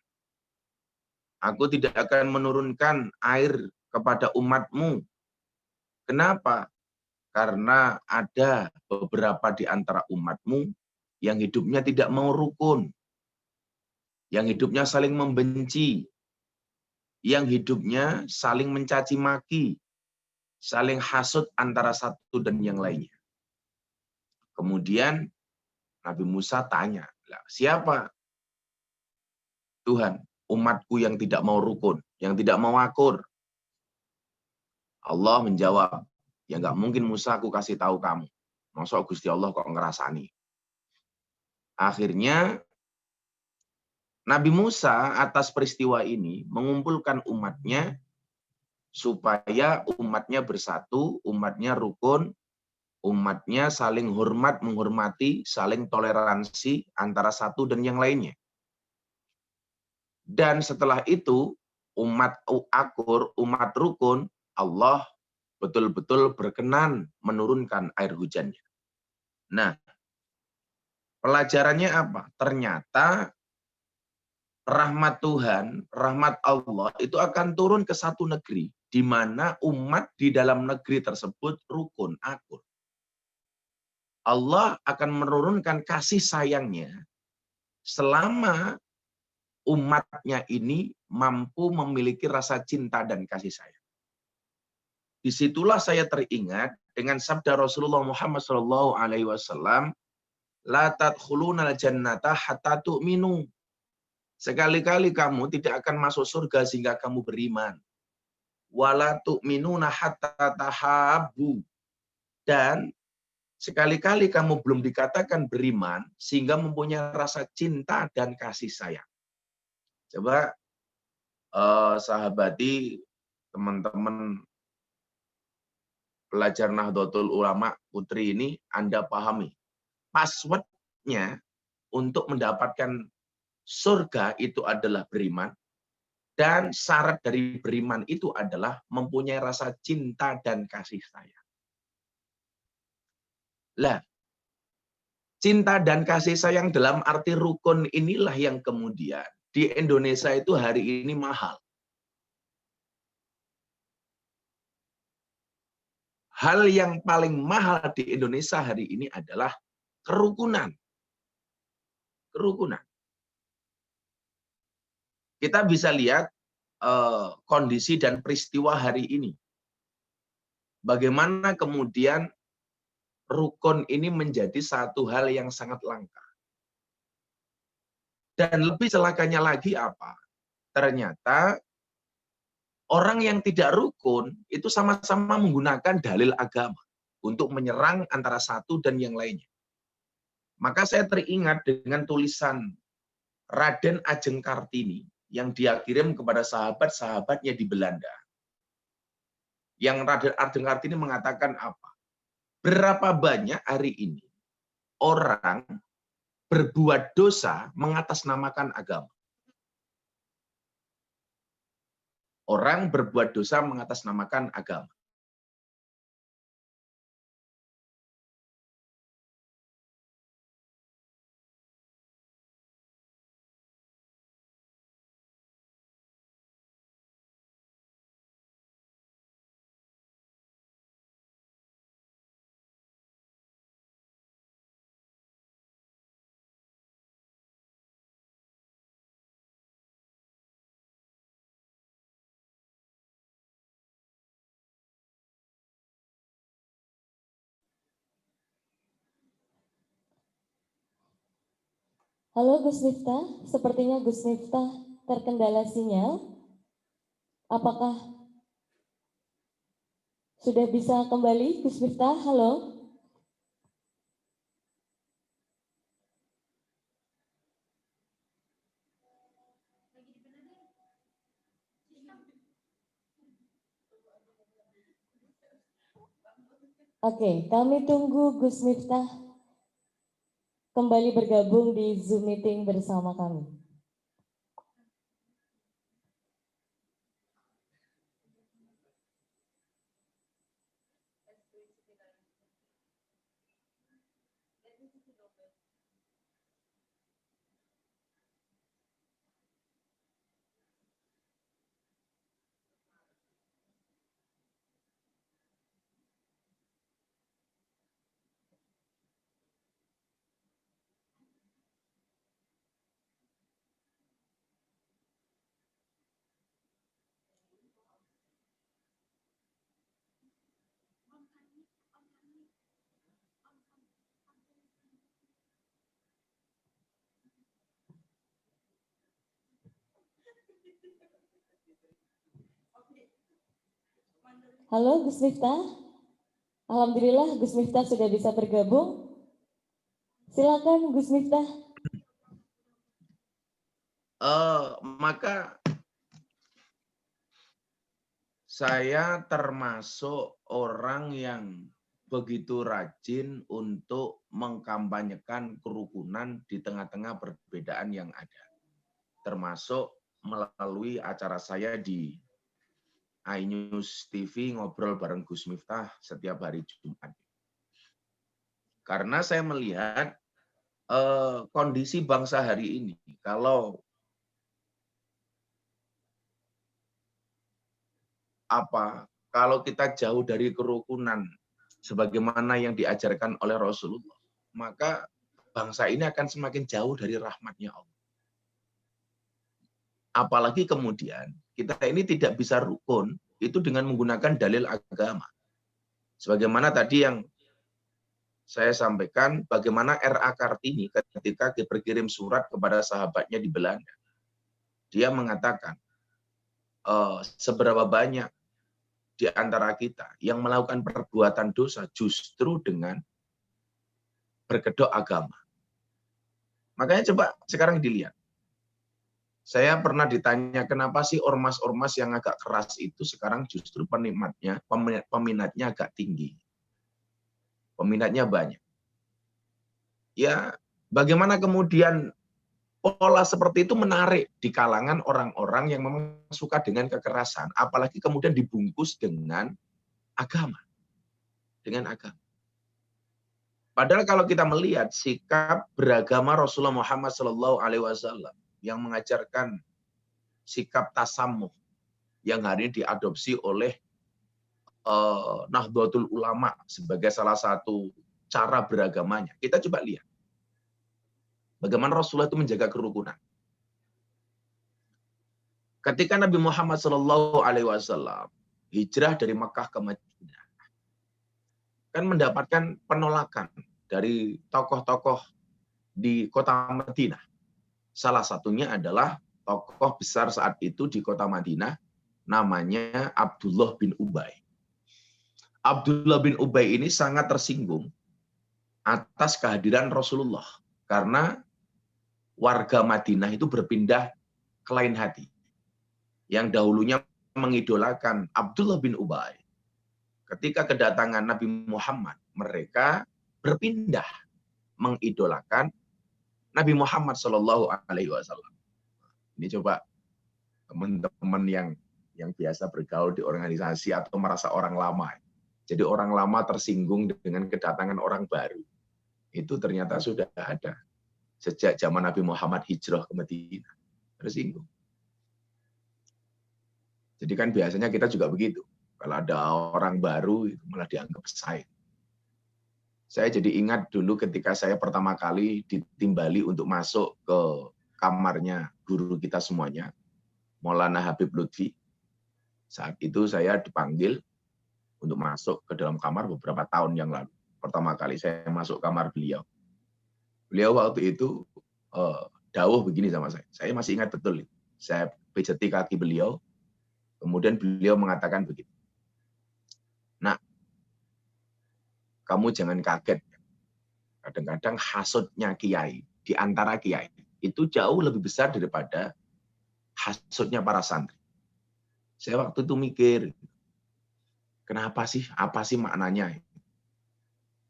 Aku tidak akan menurunkan air kepada umatmu. Kenapa? Karena ada beberapa di antara umatmu yang hidupnya tidak mau rukun, yang hidupnya saling membenci, yang hidupnya saling mencaci maki, saling hasut antara satu dan yang lainnya. Kemudian Nabi Musa tanya, siapa Tuhan umatku yang tidak mau rukun, yang tidak mau akur? Allah menjawab, ya nggak mungkin Musa aku kasih tahu kamu. Masa Gusti Allah kok ngerasani. Akhirnya Nabi Musa atas peristiwa ini mengumpulkan umatnya supaya umatnya bersatu, umatnya rukun, umatnya saling hormat, menghormati, saling toleransi antara satu dan yang lainnya. Dan setelah itu, umat akur, umat rukun, Allah betul-betul berkenan menurunkan air hujannya. Nah, pelajarannya apa? Ternyata rahmat Tuhan, rahmat Allah itu akan turun ke satu negeri, di mana umat di dalam negeri tersebut rukun, akur. Allah akan menurunkan kasih sayangnya selama umatnya ini mampu memiliki rasa cinta dan kasih sayang. Disitulah saya teringat dengan sabda Rasulullah Muhammad SAW, la tadkhulunal jannata hatta tu'minu. Sekali-kali kamu tidak akan masuk surga sehingga kamu beriman. Wala tu'minuna hatta tahabbu. Dan sekali-kali kamu belum dikatakan beriman sehingga mempunyai rasa cinta dan kasih sayang. Coba sahabati teman-teman pelajar Nahdlatul Ulama Putri ini, Anda pahami. Passwordnya untuk mendapatkan surga itu adalah beriman, dan syarat dari beriman itu adalah mempunyai rasa cinta dan kasih sayang. Lah, cinta dan kasih sayang dalam arti rukun inilah yang kemudian di Indonesia itu hari ini mahal. Hal yang paling mahal di Indonesia hari ini adalah kerukunan. Kerukunan. Kita bisa lihat kondisi dan peristiwa hari ini. Bagaimana kemudian rukun ini menjadi satu hal yang sangat langka. Dan lebih celakanya lagi apa? Ternyata orang yang tidak rukun itu sama-sama menggunakan dalil agama untuk menyerang antara satu dan yang lainnya. Maka saya teringat dengan tulisan Raden Ajeng Kartini yang dia kirim kepada sahabat-sahabatnya di Belanda. Yang Raden Ajeng Kartini mengatakan apa? Berapa banyak hari ini orang berbuat dosa mengatasnamakan agama. Orang berbuat dosa mengatasnamakan agama. Halo Gus Miftah, sepertinya Gus Miftah terkendala sinyal. Apakah sudah bisa kembali Gus Miftah? Halo. Oke, kami tunggu Gus Miftah kembali bergabung di Zoom meeting bersama kami. Halo Gus Miftah, alhamdulillah Gus Miftah sudah bisa bergabung. Silakan Gus Miftah. Maka saya termasuk orang yang begitu rajin untuk mengkampanyekan kerukunan di tengah-tengah perbedaan yang ada. Termasuk melalui acara saya di iNews TV ngobrol bareng Gus Miftah setiap hari Jumat. Karena saya melihat kondisi bangsa hari ini, kalau kita jauh dari kerukunan sebagaimana yang diajarkan oleh Rasulullah, maka bangsa ini akan semakin jauh dari rahmatnya Allah. Apalagi kemudian kita ini tidak bisa rukun itu dengan menggunakan dalil agama. Sebagaimana tadi yang saya sampaikan, bagaimana R.A. Kartini ketika berkirim surat kepada sahabatnya di Belanda. Dia mengatakan, seberapa banyak di antara kita yang melakukan perbuatan dosa justru dengan berkedok agama. Makanya coba sekarang dilihat. Saya pernah ditanya, kenapa sih ormas-ormas yang agak keras itu sekarang justru peminatnya agak tinggi. Peminatnya banyak. Ya, bagaimana kemudian pola seperti itu menarik di kalangan orang-orang yang memang suka dengan kekerasan, apalagi kemudian dibungkus dengan agama. Dengan agama. Padahal kalau kita melihat sikap beragama Rasulullah Muhammad SAW yang mengajarkan sikap tasamuh yang hari ini diadopsi oleh Nahdlatul Ulama sebagai salah satu cara beragamanya. Kita coba lihat bagaimana Rasulullah itu menjaga kerukunan. Ketika Nabi Muhammad SAW hijrah dari Makkah ke Madinah, kan mendapatkan penolakan dari tokoh-tokoh di kota Madinah. Salah satunya adalah tokoh besar saat itu di kota Madinah, namanya Abdullah bin Ubay. Abdullah bin Ubay ini sangat tersinggung atas kehadiran Rasulullah karena warga Madinah itu berpindah ke lain hati. Yang dahulunya mengidolakan Abdullah bin Ubay. Ketika kedatangan Nabi Muhammad, mereka berpindah mengidolakan Nabi Muhammad SAW. Ini coba teman-teman yang biasa bergaul di organisasi atau merasa orang lama. Jadi orang lama tersinggung dengan kedatangan orang baru. Itu ternyata sudah ada. Sejak zaman Nabi Muhammad hijrah ke Madinah. Tersinggung. Jadi kan biasanya kita juga begitu. Kalau ada orang baru, itu malah dianggap pesaing. Saya jadi ingat dulu ketika saya pertama kali ditimbali untuk masuk ke kamarnya guru kita semuanya, Maulana Habib Lutfi. Saat itu saya dipanggil untuk masuk ke dalam kamar beberapa tahun yang lalu. Pertama kali saya masuk kamar beliau. Beliau waktu itu dawuh begini sama saya. Saya masih ingat betul. Saya pijati kaki beliau. Kemudian beliau mengatakan begitu. Nah, kamu jangan kaget. Kadang-kadang hasutnya kiai di antara kiai itu jauh lebih besar daripada hasutnya para santri. Saya waktu itu mikir, kenapa sih? Apa sih maknanya?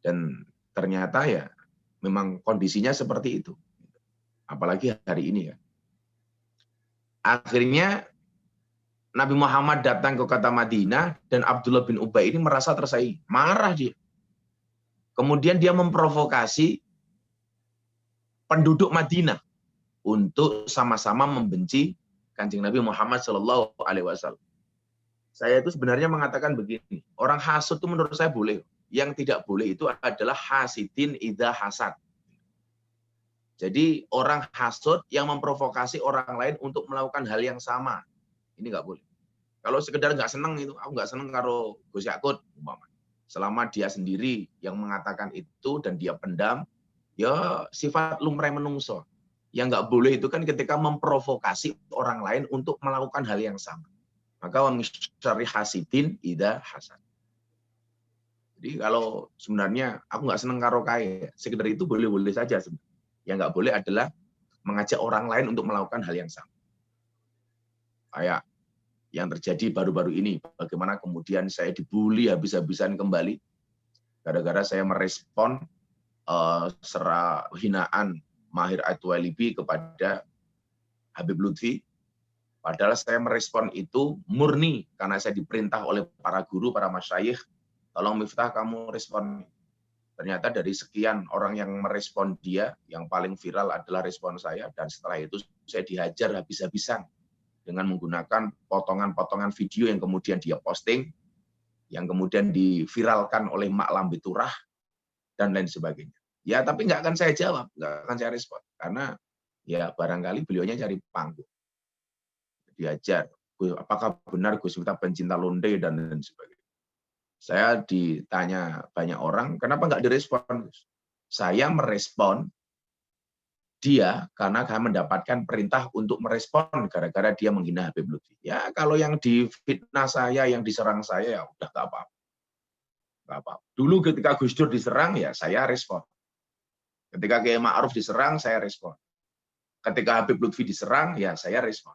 Dan ternyata ya memang kondisinya seperti itu. Apalagi hari ini ya. Akhirnya Nabi Muhammad datang ke kota Madinah dan Abdullah bin Ubay ini merasa tersaingi. Marah dia. Kemudian dia memprovokasi penduduk Madinah untuk sama-sama membenci Kanjeng Nabi Muhammad SAW. Saya itu sebenarnya mengatakan begini, orang hasud itu menurut saya boleh. Yang tidak boleh itu adalah hasidin idza hasad. Jadi orang hasud yang memprovokasi orang lain untuk melakukan hal yang sama. Ini nggak boleh. Kalau sekedar nggak seneng itu, aku nggak seneng karo Gus Yakut, umpama. Selama dia sendiri yang mengatakan itu dan dia pendam, ya sifat lumrah menungso. Yang nggak boleh itu kan ketika memprovokasi orang lain untuk melakukan hal yang sama. Maka wa misyarri hasidin idza hasad. Jadi kalau sebenarnya aku nggak seneng karo kae, sekedar itu boleh-boleh saja sebenarnya. Yang nggak boleh adalah mengajak orang lain untuk melakukan hal yang sama. Kayak yang terjadi baru-baru ini, bagaimana kemudian saya dibully habis-habisan kembali gara-gara saya merespon sera hinaan Mahir Atualibi kepada Habib Lutfi. Padahal saya merespon itu murni karena saya diperintah oleh para guru, para masyayikh, tolong Miftah kamu respon. Ternyata dari sekian orang yang merespon dia, yang paling viral adalah respon saya, dan setelah itu saya dihajar habis-habisan dengan menggunakan potongan-potongan video yang kemudian dia posting, yang kemudian diviralkan oleh Mak Lambe Turah, dan lain sebagainya. Ya, tapi nggak akan saya jawab, nggak akan saya respon. Karena ya barangkali beliaunya cari panggung. Diajar, apakah benar Gus Miftah pencinta londe, dan lain sebagainya. Saya ditanya banyak orang, kenapa nggak direspon? Saya merespon dia karena kami mendapatkan perintah untuk merespon gara-gara dia menghina Habib Lutfi. Ya kalau yang difitnah saya, yang diserang saya, ya udah nggak apa-apa. Nggak apa-apa. Dulu ketika Gus Dur diserang, ya saya respon. Ketika Kiai Ma'ruf diserang, saya respon. Ketika Habib Lutfi diserang, ya saya respon.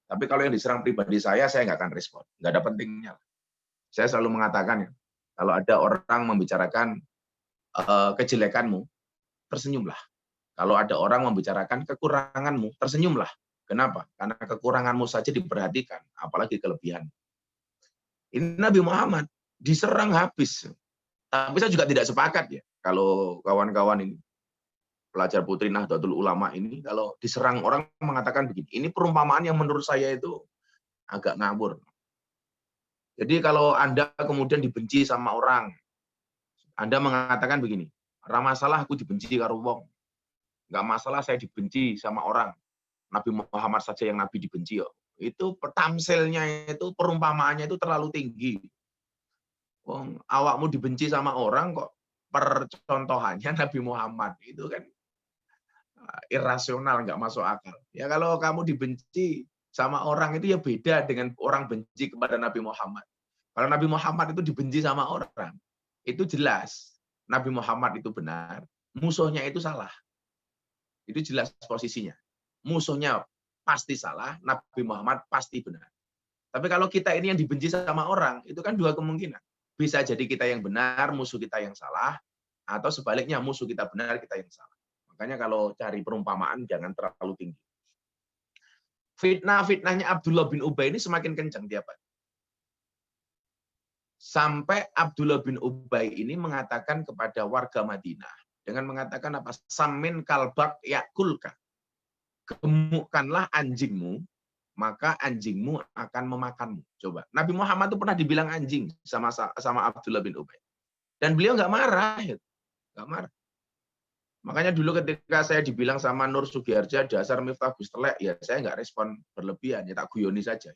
Tapi kalau yang diserang pribadi saya nggak akan respon. Nggak ada pentingnya. Saya selalu mengatakan, ya, kalau ada orang membicarakan kejelekanmu, tersenyumlah. Kalau ada orang membicarakan kekuranganmu, tersenyumlah. Kenapa? Karena kekuranganmu saja diperhatikan, apalagi kelebihan. Ini Nabi Muhammad diserang habis. Tapi saya juga tidak sepakat ya, kalau kawan-kawan ini, pelajar putri Nahdlatul Ulama ini, kalau diserang orang mengatakan begini, ini perumpamaan yang menurut saya itu agak ngawur. Jadi kalau Anda kemudian dibenci sama orang, Anda mengatakan begini, "Ra masalah aku dibenci karo wong. Nggak masalah saya dibenci sama orang. Nabi Muhammad saja yang Nabi dibenci." Itu tamsilnya itu, perumpamaannya itu terlalu tinggi. Wong awakmu dibenci sama orang kok percontohannya Nabi Muhammad. Itu kan irasional, nggak masuk akal. Ya kalau kamu dibenci sama orang itu ya beda dengan orang benci kepada Nabi Muhammad. Kalau Nabi Muhammad itu dibenci sama orang, itu jelas Nabi Muhammad itu benar, musuhnya itu salah. Itu jelas posisinya. Musuhnya pasti salah, Nabi Muhammad pasti benar. Tapi kalau kita ini yang dibenci sama orang, itu kan dua kemungkinan. Bisa jadi kita yang benar, musuh kita yang salah, atau sebaliknya musuh kita benar, kita yang salah. Makanya kalau cari perumpamaan jangan terlalu tinggi. Fitnah-fitnahnya Abdullah bin Ubay ini semakin kencang tiap hari. Sampai Abdullah bin Ubay ini mengatakan kepada warga Madinah, dengan mengatakan apa? Samin kalbak yakulka. Gemukkanlah anjingmu, maka anjingmu akan memakanmu. Coba. Nabi Muhammad itu pernah dibilang anjing sama Abdullah bin Ubay. Dan beliau nggak marah. Nggak marah. Makanya dulu ketika saya dibilang sama Nur Sugiharja, dasar Miftah Gus telek, ya saya nggak respon berlebihan, ya tak guyoni saja.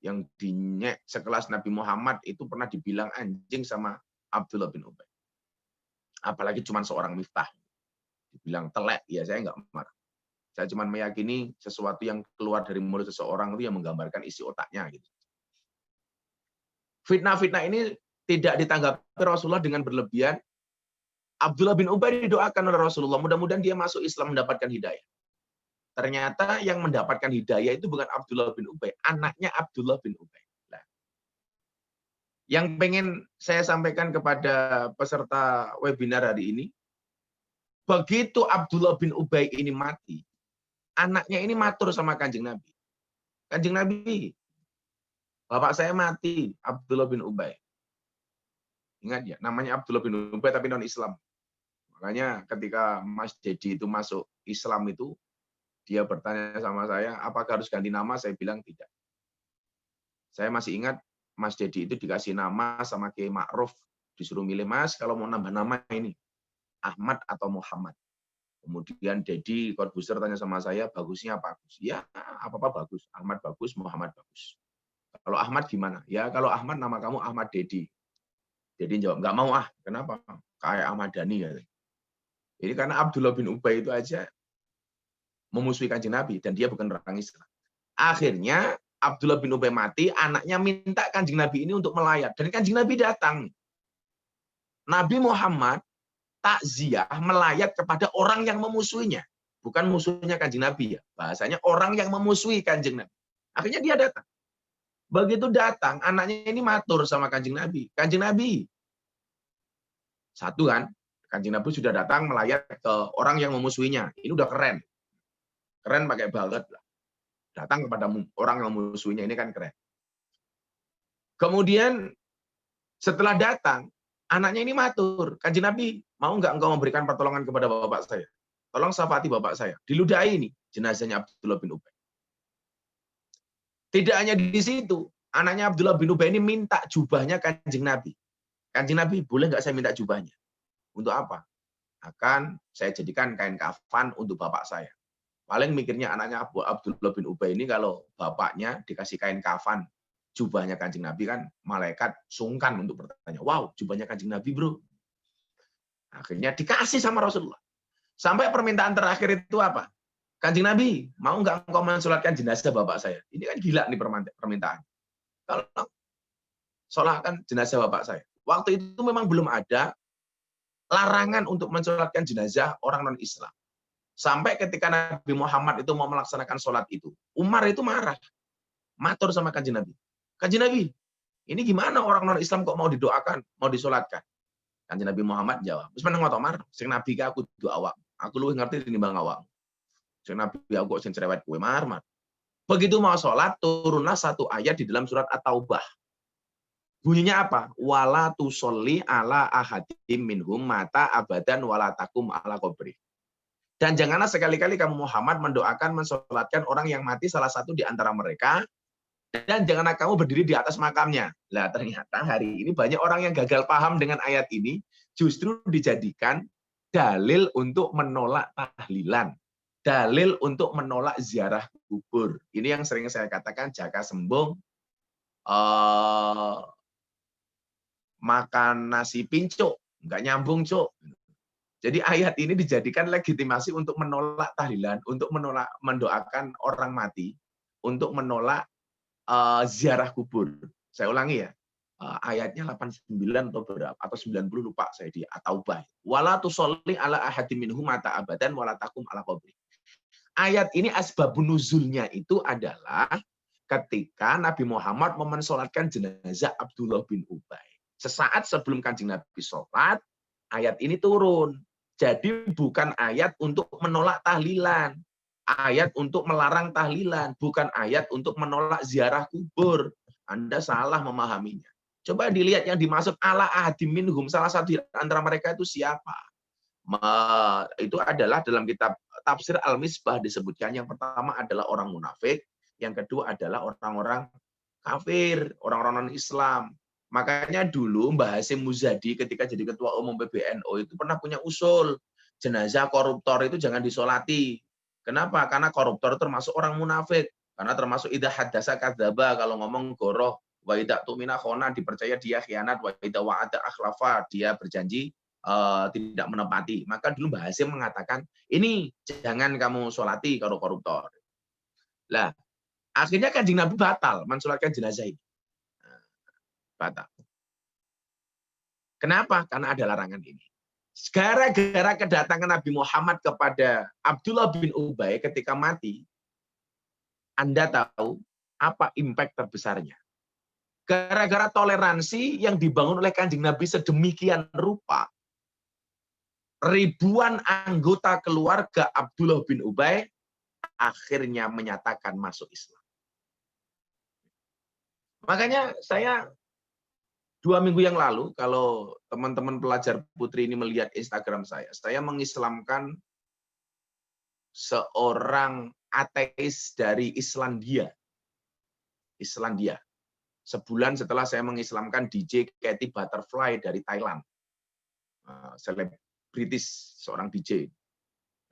Yang dinyek sekelas Nabi Muhammad itu pernah dibilang anjing sama Abdullah bin Ubay. Apalagi cuma seorang Miftah. Dibilang telek, ya saya nggak marah. Saya cuma meyakini sesuatu yang keluar dari mulut seseorang itu yang menggambarkan isi otaknya. Gitu. Fitnah-fitnah ini tidak ditanggapi Rasulullah dengan berlebihan. Abdullah bin Ubay didoakan oleh Rasulullah, mudah-mudahan dia masuk Islam mendapatkan hidayah. Ternyata yang mendapatkan hidayah itu bukan Abdullah bin Ubay, anaknya Abdullah bin Ubay. Nah, yang pengen saya sampaikan kepada peserta webinar hari ini, begitu Abdullah bin Ubay ini mati, anaknya ini matur sama Kanjeng Nabi. Kanjeng Nabi, bapak saya mati, Abdullah bin Ubay. Ingat ya, namanya Abdullah bin Ubay tapi non-Islam. Makanya ketika Mas Dedi itu masuk Islam itu, dia bertanya sama saya, apakah harus ganti nama? Saya bilang tidak. Saya masih ingat Mas Dedi itu dikasih nama sama Kiai Ma'ruf, disuruh milih, Mas kalau mau nambah nama ini, Ahmad atau Muhammad. Kemudian Dedi Corbuzier tanya sama saya, bagusnya apa? Ya apa-apa bagus, Ahmad bagus, Muhammad bagus. Kalau Ahmad gimana? Ya kalau Ahmad nama kamu Ahmad Dedi. Dedi jawab, nggak mau kenapa? Kayak Ahmad Dhani. Ya. Jadi karena Abdullah bin Ubay itu aja memusuhi Kanjeng Nabi dan dia bukan orang Islam. Akhirnya Abdullah bin Ubay mati, anaknya minta Kanjeng Nabi ini untuk melayat dan Kanjeng Nabi datang. Nabi Muhammad takziah melayat kepada orang yang memusuhinya. bukan musuhnya Kanjeng Nabi ya. Bahasanya orang yang memusuhi Kanjeng Nabi. Akhirnya dia datang. Begitu datang, anaknya ini matur sama Kanjeng Nabi. Kanjeng Nabi, satu kan, Kanjeng Nabi sudah datang melayat ke orang yang memusuhinya. Ini udah keren. Keren pakai banget lah. Datang kepada orang yang memusuhinya, ini kan keren. Kemudian setelah datang, anaknya ini matur, Kanjeng Nabi, mau nggak engkau memberikan pertolongan kepada bapak saya? Tolong syafaati bapak saya. Diludahi ini jenazahnya Abdullah bin Ubay. Tidak hanya di situ, anaknya Abdullah bin Ubay ini minta jubahnya Kanjeng Nabi. Kanjeng Nabi, boleh nggak saya minta jubahnya? Untuk apa? Akan saya jadikan kain kafan untuk bapak saya. Paling mikirnya anaknya Abdullah bin Ubay ini kalau bapaknya dikasih kain kafan, jubahnya Kanjeng Nabi kan malaikat sungkan untuk bertanya, wow, jubahnya Kanjeng Nabi bro. Akhirnya dikasih sama Rasulullah. Sampai permintaan terakhir itu apa? Kanjeng Nabi, mau nggak engkau mensolatkan jenazah bapak saya? Ini kan gila nih permintaan. Kalau solatkan jenazah bapak saya. Waktu itu memang belum ada larangan untuk mensolatkan jenazah orang non-Islam. Sampai ketika Nabi Muhammad itu mau melaksanakan sholat itu, Umar itu marah. Matur sama Kanjeng Nabi. Kanjeng Nabi, ini gimana orang non-Islam kok mau didoakan, mau disolatkan? Kanjeng Nabi Muhammad jawab, wis meneng Umar, sing nabi ka aku kudu awak. Aku luwih ngerti tinimbang awak. Sing nabi aku kok sing cerewet kowe Mar. Begitu mau sholat, turunlah satu ayat di dalam surat At-Taubah. Bunyinya apa? Wala tusolli ala ahadim minhum mata abadan wala takum ala qabri. Dan janganlah sekali-kali kamu Muhammad mendoakan, mensolatkan orang yang mati salah satu di antara mereka, dan janganlah kamu berdiri di atas makamnya. Lah ternyata hari ini banyak orang yang gagal paham dengan ayat ini, justru dijadikan dalil untuk menolak tahlilan, dalil untuk menolak ziarah kubur. Ini yang sering saya katakan, jaka sembung, makan nasi pincuk, nggak nyambung cuk. Jadi ayat ini dijadikan legitimasi untuk menolak tahlilan, untuk menolak mendoakan orang mati, untuk menolak ziarah kubur. Saya ulangi ya, ayatnya 89 atau berapa atau 90 lupa saya di At-Taubah. Wala tusolli ala ahadim minhum mata abadan wala takum ala qabri. Ayat ini asbabun nuzulnya itu adalah ketika Nabi Muhammad memensolatkan jenazah Abdullah bin Ubay. Sesaat sebelum Kanjeng Nabi sholat, ayat ini turun. Jadi bukan ayat untuk menolak tahlilan, ayat untuk melarang tahlilan, bukan ayat untuk menolak ziarah kubur. Anda salah memahaminya. Coba dilihat yang dimaksud ala ahadim minhum, salah satu di antara mereka itu siapa? Itu adalah dalam kitab Tafsir Al-Misbah disebutkan, yang pertama adalah orang munafik, yang kedua adalah orang-orang kafir, orang-orang non-Islam. Makanya dulu Mbah Hasyim Muzadi ketika jadi ketua umum PBNU itu pernah punya usul, jenazah koruptor itu jangan disolati. Kenapa? Karena koruptor termasuk orang munafik. Karena termasuk idza haddasa kadzdzaba, kalau ngomong goroh, wa idza tumina khona, dipercaya dia khianat, wa idza wa'ada akhlafa, dia berjanji tidak menepati. Maka dulu Mbah Hasyim mengatakan, ini jangan kamu solati kalau koruptor. Lah, akhirnya Kanjeng Nabi batal mensolatkan jenazah ini. Batal. Kenapa? Karena ada larangan ini. Gara-gara kedatangan Nabi Muhammad kepada Abdullah bin Ubay ketika mati, Anda tahu apa impact terbesarnya? Gara-gara toleransi yang dibangun oleh Kanjeng Nabi sedemikian rupa, ribuan anggota keluarga Abdullah bin Ubay akhirnya menyatakan masuk Islam. Makanya saya 2 minggu yang lalu, kalau teman-teman pelajar putri ini melihat Instagram saya mengislamkan seorang ateis dari Islandia. Sebulan setelah saya mengislamkan DJ Katy Butterfly dari Thailand. Selebritis, seorang DJ.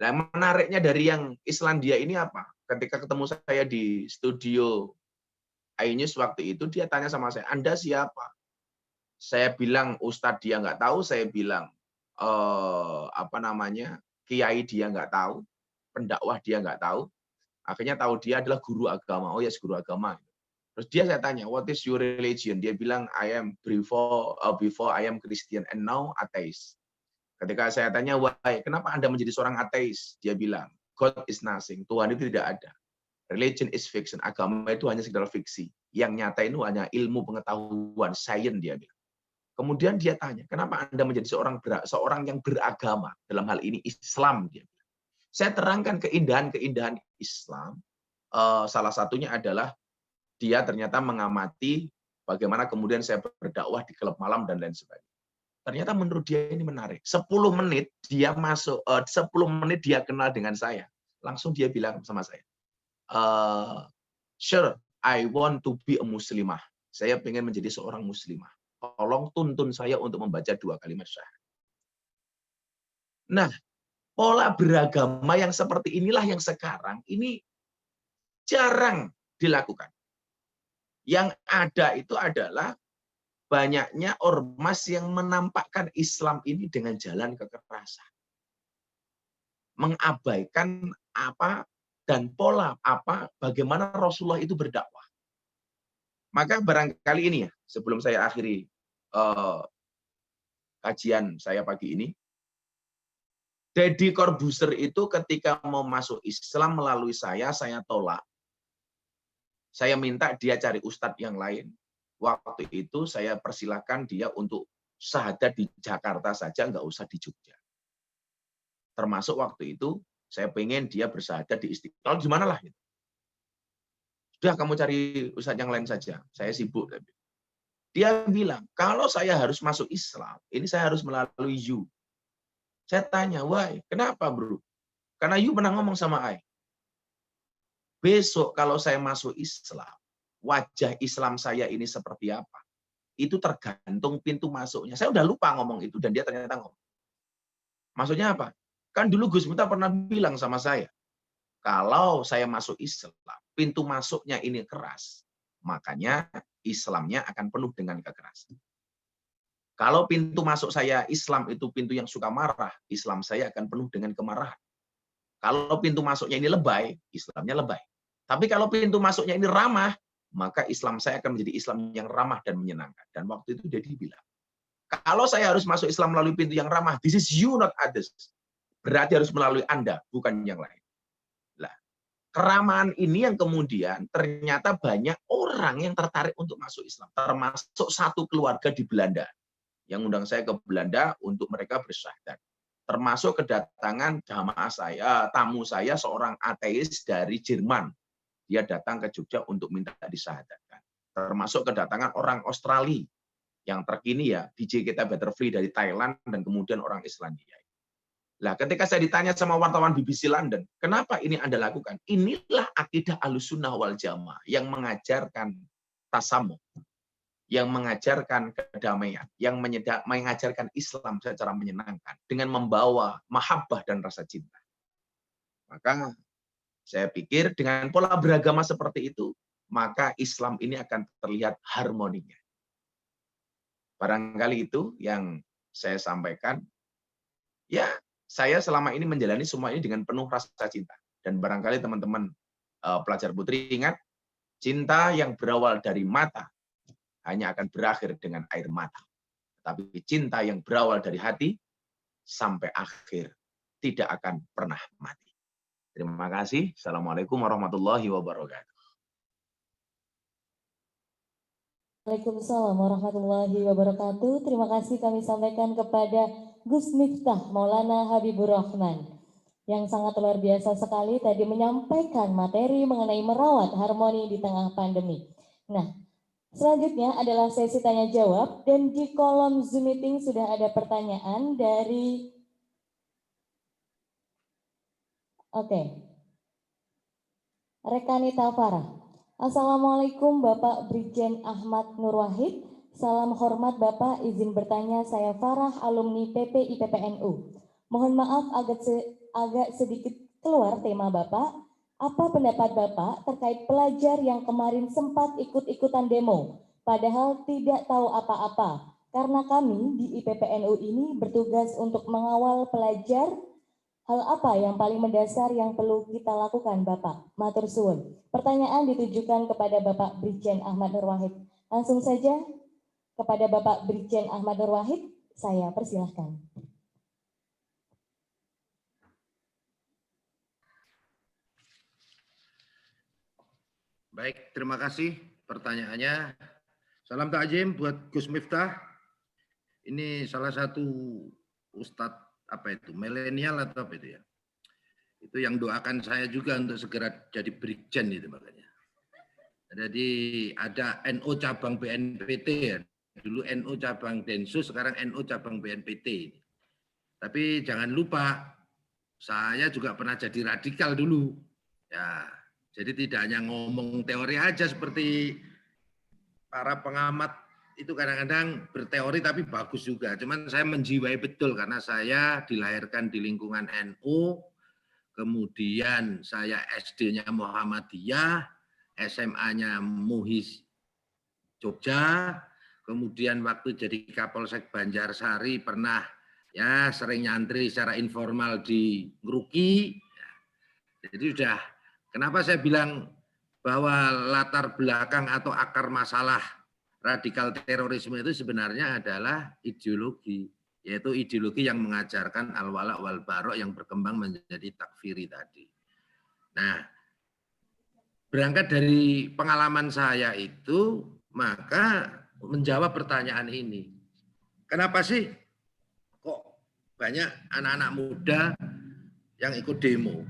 Nah, menariknya dari yang Islandia ini apa? Ketika ketemu saya di studio iNews waktu itu, dia tanya sama saya, Anda siapa? Saya bilang Ustadz, dia nggak tahu. Saya bilang kiai, dia nggak tahu. Pendakwah, dia nggak tahu. Akhirnya tahu dia adalah guru agama. Oh ya, yes, guru agama. Terus saya tanya, what is your religion? Dia bilang, I am before I am Christian and now atheist. Ketika saya tanya, why, kenapa Anda menjadi seorang ateis? Dia bilang, God is nothing. Tuhan itu tidak ada. Religion is fiction. Agama itu hanya sekedar fiksi. Yang nyata itu hanya ilmu pengetahuan, sains dia bilang. Kemudian dia tanya, kenapa Anda menjadi seorang yang beragama? Dalam hal ini Islam dia bilang. Saya terangkan keindahan-keindahan Islam. Salah satunya adalah dia ternyata mengamati bagaimana kemudian saya berdakwah di klub malam dan lain sebagainya. Ternyata menurut dia ini menarik. 10 menit dia masuk, 10 menit dia kenal dengan saya. Langsung dia bilang sama saya, sure, I want to be a Muslimah. Saya ingin menjadi seorang Muslimah. Tolong tuntun saya untuk membaca 2 kalimat syahadat. Nah, pola beragama yang seperti inilah yang sekarang ini jarang dilakukan. Yang ada itu adalah banyaknya ormas yang menampakkan Islam ini dengan jalan kekerasan. Mengabaikan apa dan pola apa bagaimana Rasulullah itu berdakwah. Maka barangkali ini ya, sebelum saya akhiri kajian saya pagi ini, Deddy Corbuzier itu ketika mau masuk Islam melalui saya tolak. Saya minta dia cari ustadz yang lain. Waktu itu saya persilahkan dia untuk syahadat di Jakarta saja, nggak usah di Jogja. Termasuk waktu itu, saya pengen dia bersyahadat di Istiqlal, gimana lah. Sudah, kamu cari ustadz yang lain saja, saya sibuk. Dia bilang, kalau saya harus masuk Islam, ini saya harus melalui you. Saya tanya, why? Kenapa bro? Karena you pernah ngomong sama I. Besok kalau saya masuk Islam, wajah Islam saya ini seperti apa? Itu tergantung pintu masuknya. Saya udah lupa ngomong itu dan dia ternyata ngomong. Maksudnya apa? Kan dulu Gus Miftah pernah bilang sama saya, kalau saya masuk Islam, pintu masuknya ini keras, makanya Islamnya akan penuh dengan kekerasan. Kalau pintu masuk saya Islam itu pintu yang suka marah, Islam saya akan penuh dengan kemarahan. Kalau pintu masuknya ini lebay, Islamnya lebay. Tapi kalau pintu masuknya ini ramah, maka Islam saya akan menjadi Islam yang ramah dan menyenangkan. Dan waktu itu dia bilang, kalau saya harus masuk Islam melalui pintu yang ramah, this is you not others. Berarti harus melalui Anda, bukan yang lain. Nah, keramahan ini yang kemudian ternyata banyak orang yang tertarik untuk masuk Islam. Termasuk satu keluarga di Belanda yang undang saya ke Belanda untuk mereka bersyahadat. Termasuk kedatangan tamu saya seorang ateis dari Jerman. Dia datang ke Jogja untuk minta disyahadatkan. Termasuk kedatangan orang Australia yang terkini ya, DJ kita Butterfly dari Thailand dan kemudian orang Islandia. Nah, ketika saya ditanya sama wartawan BBC London, kenapa ini Anda lakukan? Inilah akidah Ahlussunnah wal Jamaah yang mengajarkan tasamuh, yang mengajarkan kedamaian, yang mengajarkan Islam secara menyenangkan dengan membawa mahabbah dan rasa cinta. Maka saya pikir dengan pola beragama seperti itu, maka Islam ini akan terlihat harmoninya. Barangkali itu yang saya sampaikan. Ya, saya selama ini menjalani semua ini dengan penuh rasa cinta. Dan barangkali teman-teman pelajar putri ingat, cinta yang berawal dari mata hanya akan berakhir dengan air mata. Tapi cinta yang berawal dari hati sampai akhir tidak akan pernah mati. Terima kasih. Assalamualaikum warahmatullahi wabarakatuh. Waalaikumsalam warahmatullahi wabarakatuh. Terima kasih kami sampaikan kepada Gus Miftah Maulana Habibur Rahman yang sangat luar biasa sekali tadi menyampaikan materi mengenai merawat harmoni di tengah pandemi. Nah, selanjutnya adalah sesi tanya jawab dan di kolom Zoom meeting sudah ada pertanyaan dari Rekanita Farah. Assalamualaikum Bapak Brigjen Ahmad Nur Wahid. Salam hormat Bapak, izin bertanya, saya Farah, alumni PPI PPNU. Mohon maaf agak sedikit keluar tema Bapak. Apa pendapat Bapak terkait pelajar yang kemarin sempat ikut-ikutan demo, padahal tidak tahu apa-apa? Karena kami di IPPNU ini bertugas untuk mengawal pelajar. Hal apa yang paling mendasar yang perlu kita lakukan, Bapak? Matur suwun. Pertanyaan ditujukan kepada Bapak Brigjen Ahmad Nur Wahid. Langsung saja kepada Bapak Brigjen Ahmad Nur Wahid, saya persilahkan. Baik, terima kasih pertanyaannya. Salam takjim buat Gus Miftah. Ini salah satu ustadz apa itu, milenial atau apa itu ya? Itu yang doakan saya juga untuk segera jadi brigjen itu makanya. Jadi ada NO cabang BNPT ya. Dulu NO cabang Densus, sekarang NO cabang BNPT. Tapi jangan lupa, saya juga pernah jadi radikal dulu. Ya, jadi tidak hanya ngomong teori aja seperti para pengamat itu kadang-kadang berteori tapi bagus juga. Cuman saya menjiwai betul karena saya dilahirkan di lingkungan NU, kemudian saya SD-nya Muhammadiyah, SMA-nya MUHIS Jogja, kemudian waktu jadi Kapolsek Banjarsari pernah ya sering nyantri secara informal di Ngruki. Jadi sudah, kenapa saya bilang bahwa latar belakang atau akar masalah radikal terorisme itu sebenarnya adalah ideologi, yaitu ideologi yang mengajarkan al-wala wal bara' yang berkembang menjadi takfiri tadi. Nah, berangkat dari pengalaman saya itu, maka menjawab pertanyaan ini. Kenapa sih kok banyak anak-anak muda yang ikut demo?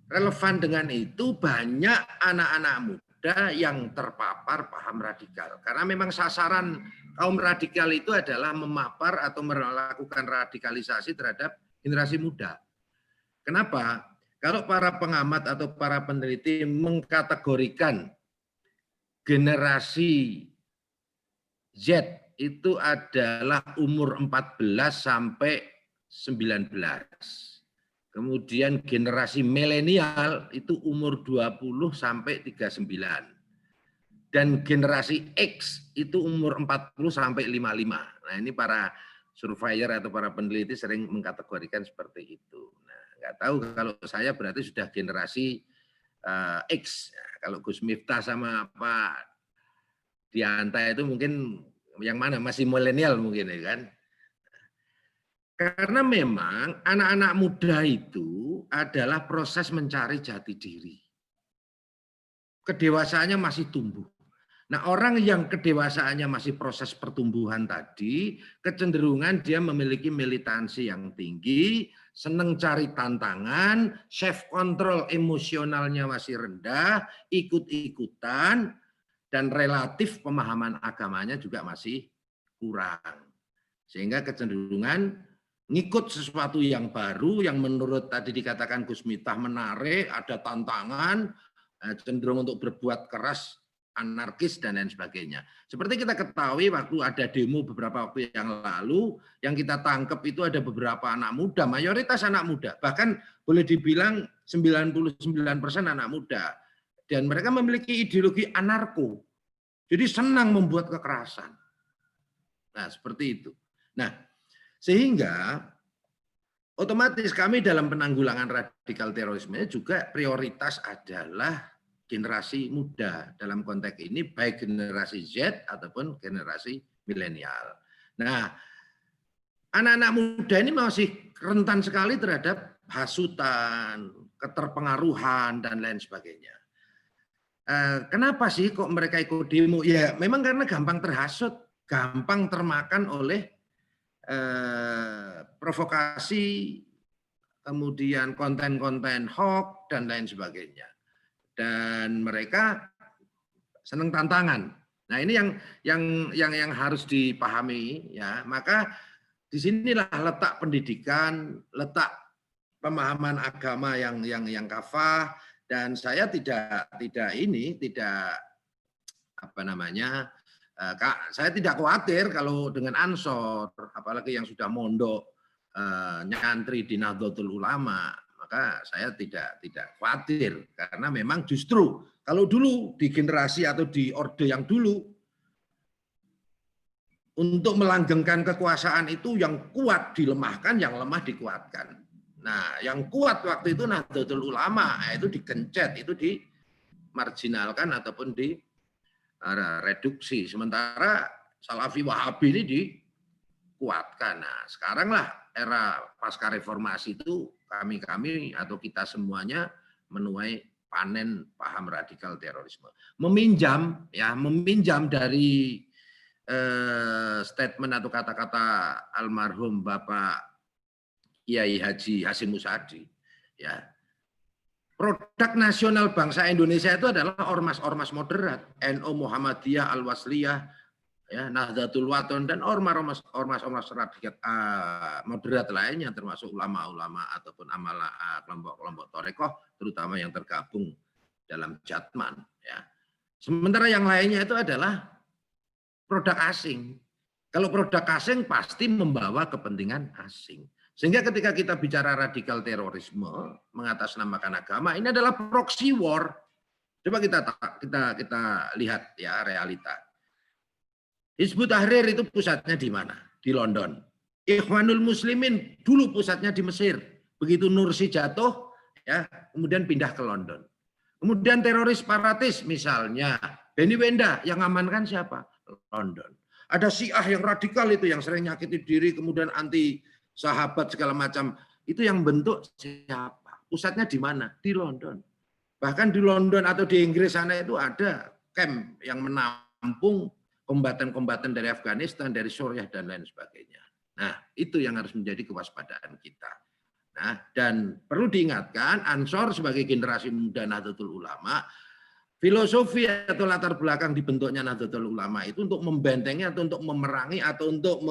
Relevan dengan itu banyak anak-anak muda yang terpapar paham radikal. Karena memang sasaran kaum radikal itu adalah memapar atau melakukan radikalisasi terhadap generasi muda. Kenapa? Kalau para pengamat atau para peneliti mengkategorikan generasi Z itu adalah umur 14 sampai 19. Kemudian generasi milenial itu umur 20 sampai 39. Dan generasi X itu umur 40 sampai 55. Nah, ini para surveyor atau para peneliti sering mengkategorikan seperti itu. Nah, nggak tahu kalau saya berarti sudah generasi X. Kalau Gus Miftah sama Pak Dianta itu mungkin yang mana? Masih milenial mungkin ya kan? Karena memang anak-anak muda itu adalah proses mencari jati diri. Kedewasaannya masih tumbuh. Nah, orang yang kedewasaannya masih proses pertumbuhan tadi, kecenderungan dia memiliki militansi yang tinggi, senang cari tantangan, self control emosionalnya masih rendah, ikut-ikutan, dan relatif pemahaman agamanya juga masih kurang. Sehingga kecenderungan ngikut sesuatu yang baru, yang menurut tadi dikatakan Gus Miftah menarik, ada tantangan, cenderung untuk berbuat keras, anarkis, dan lain sebagainya. Seperti kita ketahui waktu ada demo beberapa waktu yang lalu, yang kita tangkap itu ada beberapa anak muda, mayoritas anak muda, bahkan boleh dibilang 99% anak muda. Dan mereka memiliki ideologi anarko. Jadi senang membuat kekerasan. Nah, seperti itu. Nah, sehingga otomatis kami dalam penanggulangan radikal terorisme juga prioritas adalah generasi muda. Dalam konteks ini baik generasi Z ataupun generasi milenial. Nah, anak-anak muda ini masih rentan sekali terhadap hasutan, keterpengaruhan, dan lain sebagainya. Kenapa sih kok mereka ikut demo? Ya memang karena gampang terhasut, gampang termakan oleh provokasi, kemudian konten-konten hoax dan lain sebagainya. Dan mereka senang tantangan. Nah, ini yang harus dipahami ya. Maka disinilah letak pendidikan, letak pemahaman agama yang kafah. Dan saya tidak saya tidak khawatir kalau dengan Ansor, apalagi yang sudah mondok nyantri di Nahdlatul Ulama, maka saya tidak khawatir karena memang justru kalau dulu di generasi atau di orde yang dulu untuk melanggengkan kekuasaan itu yang kuat dilemahkan, yang lemah dikuatkan. Nah, yang kuat waktu itu Nahdlatul Ulama, itu dikencet, itu dimarginalkan ataupun direduksi. Sementara Salafi Wahabi ini dikuatkan. Nah, sekarang lah era pasca reformasi itu kami atau kita semuanya menuai panen paham radikal terorisme. Meminjam dari statement atau kata-kata almarhum Bapak Kiai Haji Hasyim Musadi, ya. Produk nasional bangsa Indonesia itu adalah ormas-ormas moderat, NU Muhammadiyah, Al-Wasliyah, ya, Nahdlatul Wathon, dan ormas radikal moderat lainnya, termasuk ulama-ulama ataupun kelompok-kelompok torekoh, terutama yang tergabung dalam Jatman. Ya. Sementara yang lainnya itu adalah produk asing. Kalau produk asing pasti membawa kepentingan asing. Sehingga ketika kita bicara radikal terorisme, mengatasnamakan agama, ini adalah proxy war. Coba kita lihat ya realita. Hizbut Tahrir itu pusatnya di mana? Di London. Ikhwanul Muslimin dulu pusatnya di Mesir. Begitu Nursi jatuh, ya kemudian pindah ke London. Kemudian teroris separatis misalnya Benny Wenda yang amankan siapa? London. Ada Syiah yang radikal itu yang sering nyakiti diri, kemudian anti sahabat segala macam. Itu yang bentuk siapa? Pusatnya di mana? Di London. Bahkan di London atau di Inggris sana itu ada camp yang menampung kombatan-kombatan dari Afghanistan, dari Suriah, dan lain sebagainya. Nah, itu yang harus menjadi kewaspadaan kita. Nah, dan perlu diingatkan, Ansor sebagai generasi muda Nahdlatul Ulama, filosofi atau latar belakang dibentuknya Nahdlatul Ulama itu untuk membentengi atau untuk memerangi atau untuk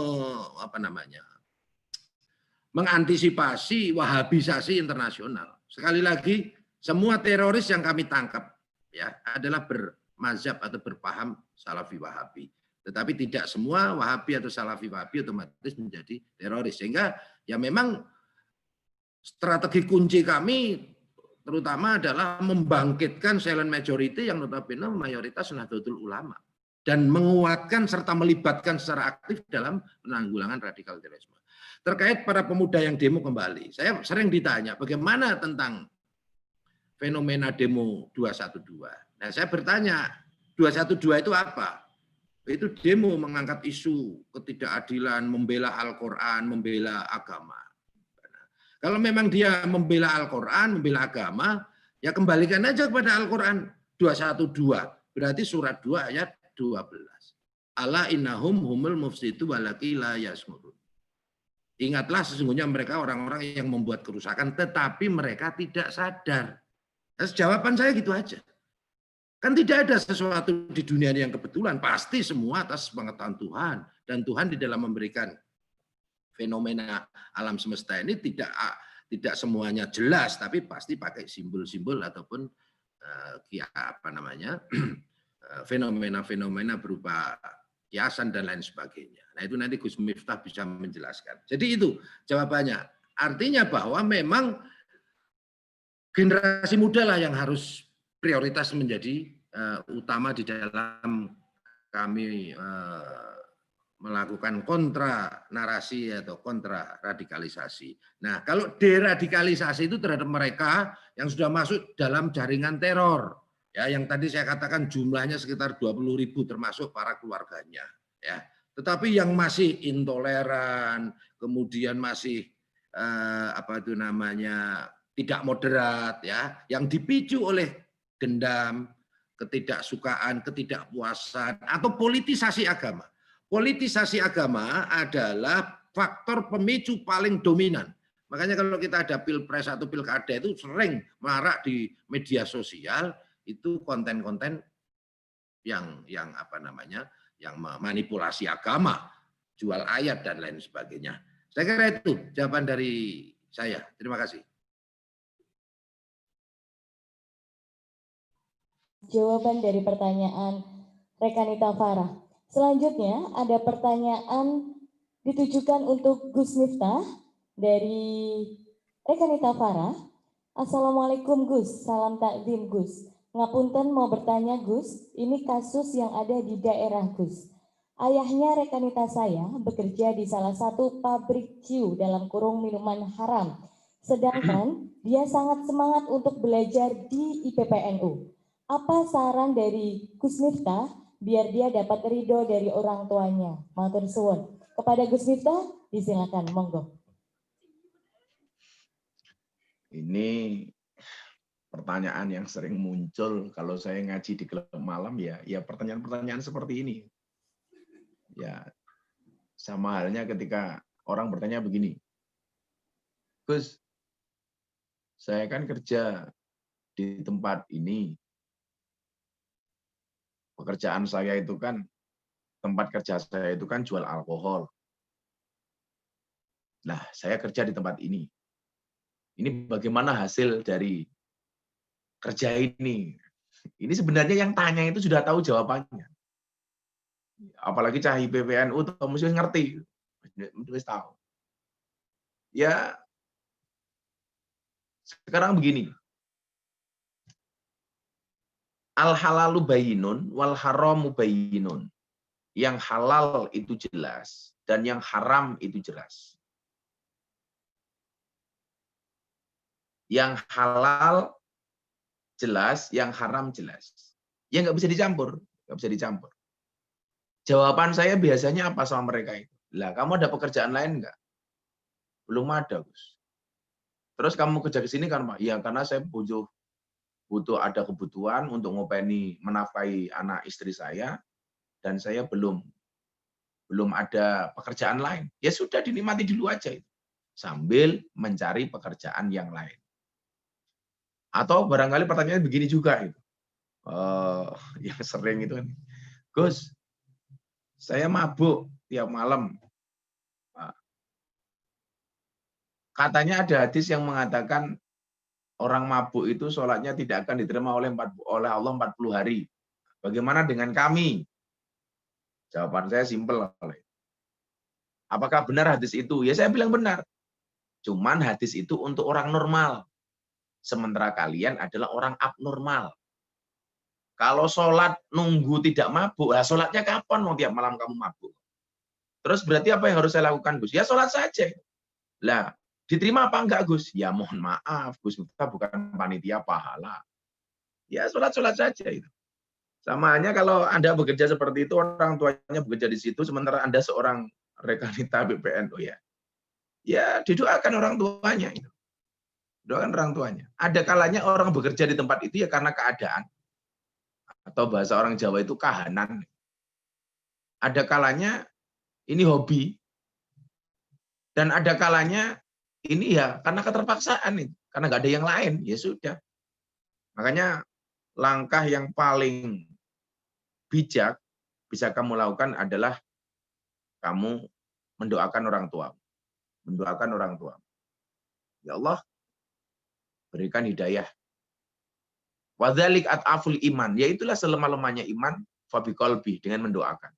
mengantisipasi wahabisasi internasional. Sekali lagi, semua teroris yang kami tangkap ya adalah bermazhab atau berpaham Salafi Wahabi. Tetapi tidak semua Wahabi atau Salafi Wahabi otomatis menjadi teroris. Sehingga ya memang strategi kunci kami terutama adalah membangkitkan silent majority yang notabene mayoritas Nahdlatul Ulama dan menguatkan serta melibatkan secara aktif dalam penanggulangan radikal terorisme. Terkait para pemuda yang demo kembali, saya sering ditanya bagaimana tentang fenomena demo 212. Nah, saya bertanya, 212 itu apa? Itu demo mengangkat isu ketidakadilan, membela Al-Quran, membela agama. Kalau memang dia membela Al-Quran, membela agama, ya kembalikan aja kepada Al-Quran 212. Berarti surat 2 ayat 12. Ala innahum humul mufsidu walaki la yasmurun. Ingatlah sesungguhnya mereka orang-orang yang membuat kerusakan, tetapi mereka tidak sadar. Nah, jawaban saya gitu aja. Kan tidak ada sesuatu di dunia ini yang kebetulan. Pasti semua atas pengetahuan Tuhan. Dan Tuhan di dalam memberikan fenomena alam semesta ini tidak semuanya jelas, tapi pasti pakai simbol-simbol ataupun fenomena-fenomena berupa kiasan dan lain sebagainya. Nah itu nanti Gus Miftah bisa menjelaskan. Jadi itu jawabannya. Artinya bahwa memang generasi muda lah yang harus prioritas menjadi utama di dalam kami melakukan kontra narasi atau kontra radikalisasi. Nah, kalau deradikalisasi itu terhadap mereka yang sudah masuk dalam jaringan teror, ya, yang tadi saya katakan jumlahnya sekitar 20.000 termasuk para keluarganya, ya. Tetapi yang masih intoleran, kemudian masih tidak moderat, ya, yang dipicu oleh dendam, ketidaksukaan, ketidakpuasan, atau politisasi agama. Politisasi agama adalah faktor pemicu paling dominan. Makanya kalau kita ada pilpres atau pilkada itu sering marak di media sosial itu konten-konten yang memanipulasi agama, jual ayat dan lain sebagainya. Saya kira itu jawaban dari saya. Terima kasih. Jawaban dari pertanyaan Rekanita Farah. Selanjutnya ada pertanyaan ditujukan untuk Gus Miftah dari Rekanita Farah. Assalamualaikum Gus, salam takdim Gus. Ngapunten mau bertanya Gus, ini kasus yang ada di daerah Gus. Ayahnya rekanita saya bekerja di salah satu pabrik ciu dalam kurung minuman haram. Sedangkan dia sangat semangat untuk belajar di IPPNU. Apa saran dari Gus Miftah biar dia dapat ridho dari orang tuanya? Matur suwun. Kepada Gus Miftah, disilakan, monggo. Ini pertanyaan yang sering muncul kalau saya ngaji di klub malam ya pertanyaan-pertanyaan seperti ini. Ya, sama halnya ketika orang bertanya begini, Gus, saya kan kerja di tempat ini, pekerjaan saya itu kan, tempat kerja saya itu kan jual alkohol. Nah, saya kerja di tempat ini. Ini bagaimana hasil dari kerja ini? Ini sebenarnya yang tanya itu sudah tahu jawabannya. Apalagi cah IPPNU atau mesti ngerti. Mesti tahu. Ya, sekarang begini. Al-halalu bayyinun wal haramu bayyinun. Yang halal itu jelas dan yang haram itu jelas. Yang halal jelas, yang haram jelas. Ya nggak bisa dicampur, nggak bisa dicampur. Jawaban saya biasanya apa sama mereka itu? Lah, kamu ada pekerjaan lain nggak? Belum ada, Gus. Terus kamu kerja ke sini kan, Pak? Ya, karena saya butuh ada kebutuhan untuk ngopeni menafkahi anak istri saya, dan saya belum ada pekerjaan lain. Ya sudah, dinikmati dulu aja itu. Sambil mencari pekerjaan yang lain. Atau barangkali pertanyaannya begini juga itu. Yang sering itu, Gus, saya mabuk tiap malam. Katanya ada hadis yang mengatakan orang mabuk itu sholatnya tidak akan diterima oleh Allah 40 hari. Bagaimana dengan kami? Jawaban saya simpel. Apakah benar hadis itu? Ya saya bilang benar. Cuman hadis itu untuk orang normal. Sementara kalian adalah orang abnormal. Kalau sholat nunggu tidak mabuk, ya sholatnya kapan mau tiap malam kamu mabuk? Terus berarti apa yang harus saya lakukan, Gus? Ya sholat saja. Lah, diterima apa enggak, Gus? Ya mohon maaf, Gus, kita bukan panitia pahala. Ya sholat-sholat saja itu. Sama hanya kalau Anda bekerja seperti itu, orang tuanya bekerja di situ, sementara Anda seorang rekanita BPNU ya. Ya didoakan orang tuanya itu. Doakan orang tuanya. Ada kalanya orang bekerja di tempat itu ya karena keadaan. Atau bahasa orang Jawa itu kahanan. Ada kalanya ini hobi. Dan ada kalanya ini ya karena keterpaksaan itu. Karena nggak ada yang lain, ya sudah. Makanya langkah yang paling bijak bisa kamu lakukan adalah kamu mendoakan orang tua. Mendoakan orang tua. Ya Allah, berikan hidayah. Wadzalik at'aful iman, yaitulah selemah-lemahnya iman, fabiqalbi, dengan mendoakan.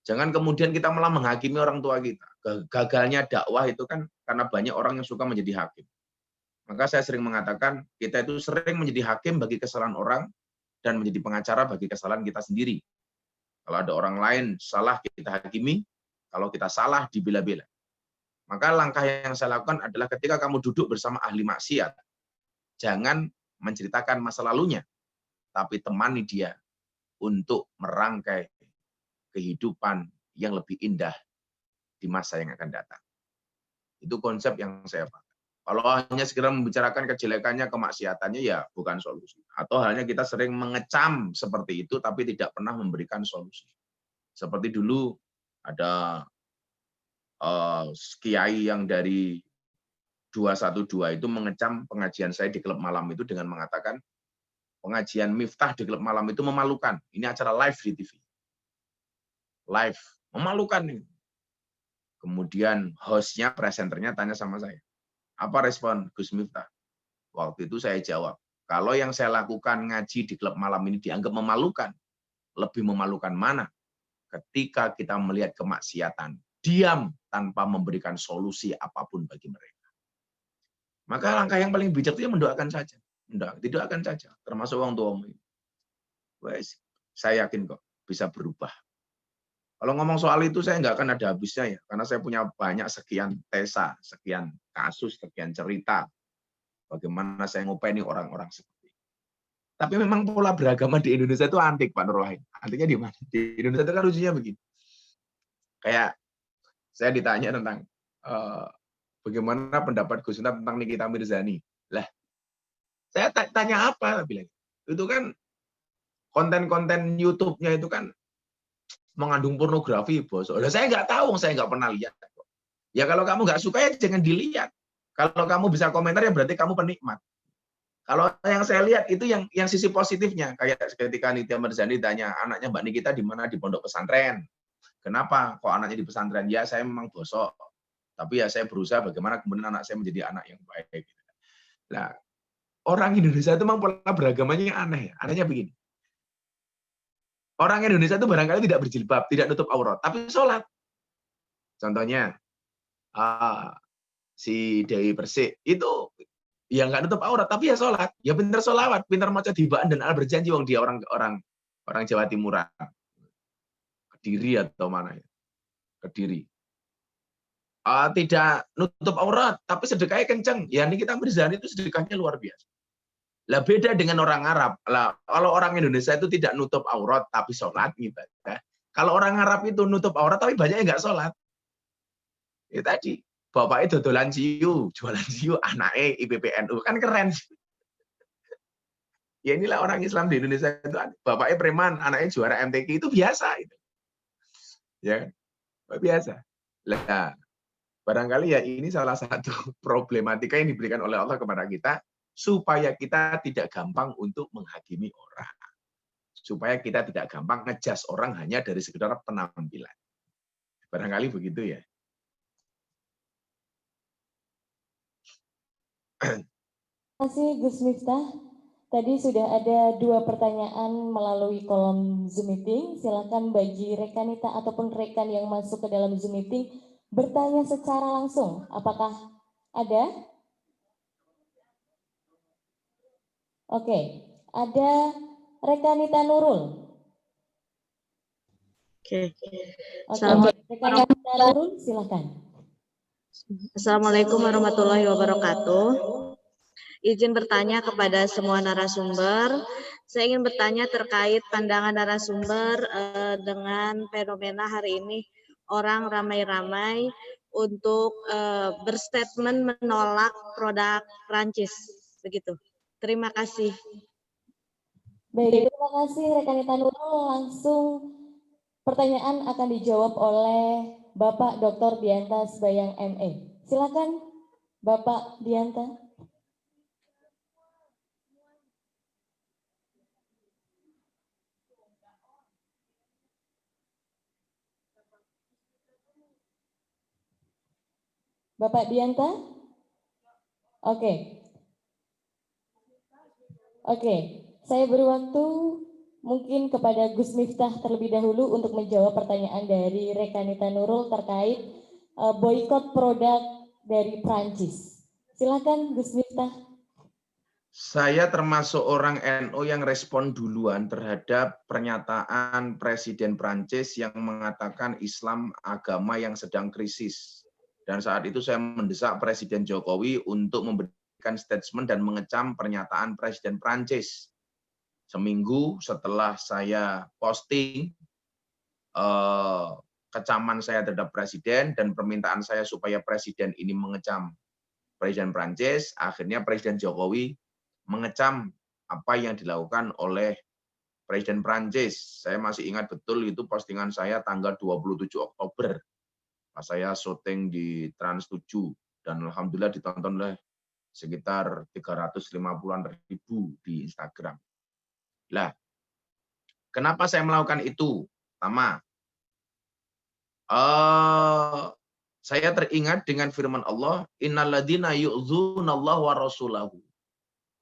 Jangan kemudian kita malah menghakimi orang tua kita. Gagalnya dakwah itu kan karena banyak orang yang suka menjadi hakim. Maka saya sering mengatakan, kita itu sering menjadi hakim bagi kesalahan orang, dan menjadi pengacara bagi kesalahan kita sendiri. Kalau ada orang lain salah, kita hakimi. Kalau kita salah, dibela-bela. Maka langkah yang saya lakukan adalah ketika kamu duduk bersama ahli maksiat, jangan menceritakan masa lalunya, tapi temani dia untuk merangkai kehidupan yang lebih indah di masa yang akan datang. Itu konsep yang saya pakai. Kalau hanya segera membicarakan kejelekannya, kemaksiatannya, ya bukan solusi. Atau halnya kita sering mengecam seperti itu, tapi tidak pernah memberikan solusi. Seperti dulu ada kiai yang dari 212 itu mengecam pengajian saya di klub malam itu dengan mengatakan pengajian Miftah di klub malam itu memalukan. Ini acara live di TV. Live. Memalukan ini. Kemudian hostnya, presenternya tanya sama saya. Apa respon Gus Miftah? Waktu itu saya jawab, kalau yang saya lakukan ngaji di klub malam ini dianggap memalukan, lebih memalukan mana? Ketika kita melihat kemaksiatan, diam tanpa memberikan solusi apapun bagi mereka. Maka langkah yang paling bijak itu mendoakan saja. Didoakan saja, termasuk orang tuamu. Saya yakin kok bisa berubah. Kalau ngomong soal itu saya nggak akan ada habisnya ya, karena saya punya banyak sekian tesa, sekian kasus, sekian cerita. Bagaimana saya ngopeni orang-orang seperti itu. Tapi memang pola beragama di Indonesia itu antik, Pak Nur Wahid. Antiknya di mana? Di Indonesia itu kan lucunya begini. Kayak saya ditanya tentang bagaimana pendapat Gus Miftah tentang Nikita Mirzani. Lah, Saya tanya apa? Bilang. Itu kan konten-konten YouTube-nya itu kan mengandung pornografi, bos. Saya nggak tahu, saya nggak pernah lihat. Ya kalau kamu nggak suka ya jangan dilihat. Kalau kamu bisa komentar ya berarti kamu penikmat. Kalau yang saya lihat itu yang sisi positifnya. Kayak ketika Nitya Mirzani tanya, anaknya Mbak Nikita di mana? Di pondok pesantren. Kenapa kok anaknya di pesantren? Ya saya memang bosok. Tapi ya saya berusaha bagaimana kemudian anak saya menjadi anak yang baik. Nah, orang Indonesia itu memang pola beragamanya aneh. Anehnya begini. Orang Indonesia itu barangkali tidak berjilbab, tidak nutup aurat, tapi sholat. Contohnya, si Dewi Persik itu ya nggak nutup aurat, tapi ya sholat. Ya pinter sholawat, pinter maca dibaan dan al berjanji, wong dia orang Jawa Timuran. Kediri atau mana ya? Kediri. Tidak nutup aurat, tapi sedekahnya kenceng. Ya Nikita Mirzani itu sedekahnya luar biasa. Lah beda dengan orang Arab. Lah kalau orang Indonesia itu tidak nutup aurat tapi sholat ibadah. Kalau orang Arab itu nutup aurat tapi banyaknya nggak sholat. Ya tadi bapaknya dodolan ciu, jualan ciu, anaknya IPPNU kan keren. Ya inilah orang Islam di Indonesia itu, bapaknya preman, anaknya juara MTQ itu biasa itu. Ya biasa. Lah barangkali ya ini salah satu problematika yang diberikan oleh Allah kepada kita supaya kita tidak gampang untuk menghakimi orang. Supaya kita tidak gampang ngejudge orang hanya dari sekedar penampilan. Barangkali begitu ya. Terima kasih Gus Miftah. Tadi sudah ada 2 pertanyaan melalui kolom Zoom meeting. Silakan bagi rekan Nita ataupun rekan yang masuk ke dalam Zoom meeting bertanya secara langsung. Apakah ada? Oke, ada rekan Nita Nurul. Oke. Rekan Nita Nurul, silakan. Assalamualaikum warahmatullahi wabarakatuh. Izin bertanya kepada semua narasumber. Saya ingin bertanya terkait pandangan narasumber dengan fenomena hari ini orang ramai-ramai untuk berstatement menolak produk Prancis, begitu. Terima kasih. Baik, terima kasih rekan Nita Nurul. Langsung pertanyaan akan dijawab oleh Bapak Dr. Dianta Sebayang ME. Silakan Bapak Dianta. Bapak Dianta? Oke. Saya beri waktu mungkin kepada Gus Miftah terlebih dahulu untuk menjawab pertanyaan dari rekan Nita Nurul terkait boikot produk dari Prancis. Silakan Gus Miftah. Saya termasuk orang NU yang respon duluan terhadap pernyataan Presiden Prancis yang mengatakan Islam agama yang sedang krisis. Dan saat itu saya mendesak Presiden Jokowi untuk memberikan statement dan mengecam pernyataan Presiden Prancis. Seminggu setelah saya posting kecaman saya terhadap Presiden dan permintaan saya supaya Presiden ini mengecam Presiden Prancis, akhirnya Presiden Jokowi mengecam apa yang dilakukan oleh Presiden Prancis. Saya masih ingat betul itu postingan saya tanggal 27 Oktober. Pas saya syuting di Trans 7 dan alhamdulillah ditonton oleh sekitar 350-an ribu di Instagram. Lah, kenapa saya melakukan itu? Pertama, saya teringat dengan firman Allah, innalladzina yu'dzunallaha wa rasulahu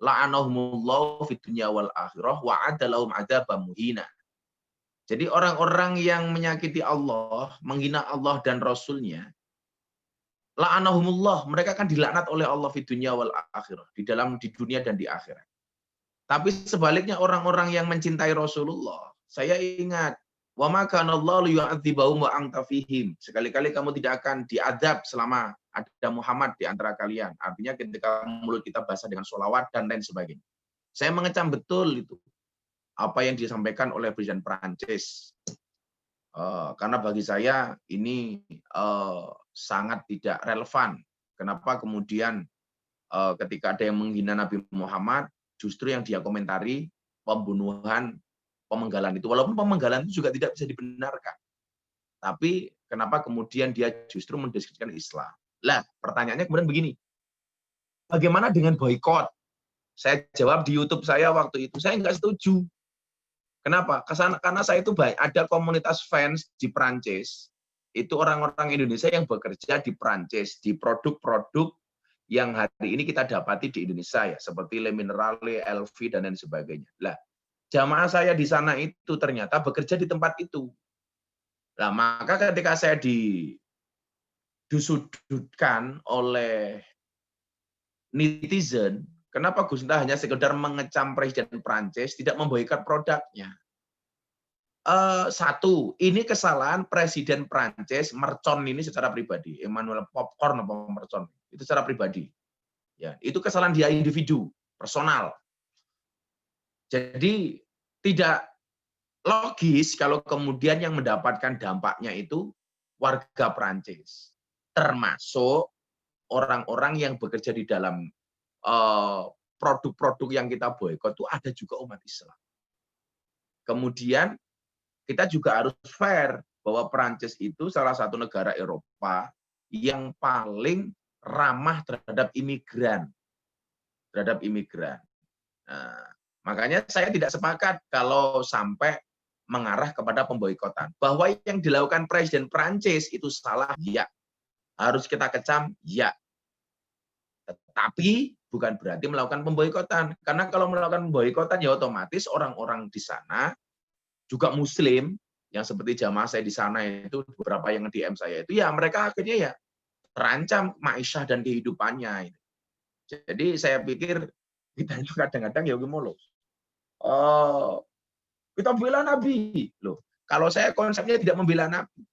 la'anahumullahu fid dunya wal akhirah wa adalahum adzabam muhina. Jadi orang-orang yang menyakiti Allah, menghina Allah dan Rasulnya, la'anahumullah, mereka akan dilaknat oleh Allah fid dunya wal akhirah, di dunia dan di akhirat. Tapi sebaliknya orang-orang yang mencintai Rasulullah, saya ingat, wa ma kana Allahu liyu'adzibahum wa anta fihim. Sekali-kali kamu tidak akan diadab selama ada Muhammad di antara kalian. Artinya ketika mulut kita basah dengan sholawat dan lain sebagainya. Saya mengecam betul itu apa yang disampaikan oleh Presiden Prancis. Karena bagi saya ini sangat tidak relevan. Kenapa kemudian ketika ada yang menghina Nabi Muhammad, justru yang dia komentari pembunuhan, pemenggalan itu. Walaupun pemenggalan itu juga tidak bisa dibenarkan. Tapi kenapa kemudian dia justru mendeskripsikan Islam? Lah, pertanyaannya kemudian begini. Bagaimana dengan boykot? Saya jawab di YouTube saya waktu itu, saya nggak setuju. Kenapa? Karena saya itu ada komunitas fans di Prancis, itu orang-orang Indonesia yang bekerja di Prancis, di produk-produk yang hari ini kita dapati di Indonesia ya, seperti Le Minerale, LV, dan lain sebagainya. Lah, jamaah saya di sana itu ternyata bekerja di tempat itu. Nah, maka ketika saya disudutkan oleh netizen, kenapa Gus Miftah hanya sekedar mengecam Presiden Prancis, tidak memboikot produknya? Satu, ini kesalahan Presiden Prancis Mercon ini secara pribadi, Emmanuel Popcorn apa Mercon, itu secara pribadi. Ya, itu kesalahan dia individu, personal. Jadi tidak logis kalau kemudian yang mendapatkan dampaknya itu warga Prancis, termasuk orang-orang yang bekerja di dalam produk-produk yang kita boikot itu ada juga umat Islam. Kemudian kita juga harus fair bahwa Prancis itu salah satu negara Eropa yang paling ramah terhadap imigran. Nah, makanya saya tidak sepakat kalau sampai mengarah kepada pemboikotan. Bahwa yang dilakukan Presiden Prancis itu salah, ya. Harus kita kecam, ya. Tetapi bukan berarti melakukan pemboikotan. Karena kalau melakukan pemboikotan, ya otomatis orang-orang di sana, juga Muslim, yang seperti jamaah saya di sana itu, beberapa yang DM saya itu, ya mereka akhirnya ya terancam ma'isyah dan kehidupannya. Jadi saya pikir, kita itu kadang-kadang ya gimana, kita membela Nabi. Loh, kalau saya konsepnya tidak membela Nabi.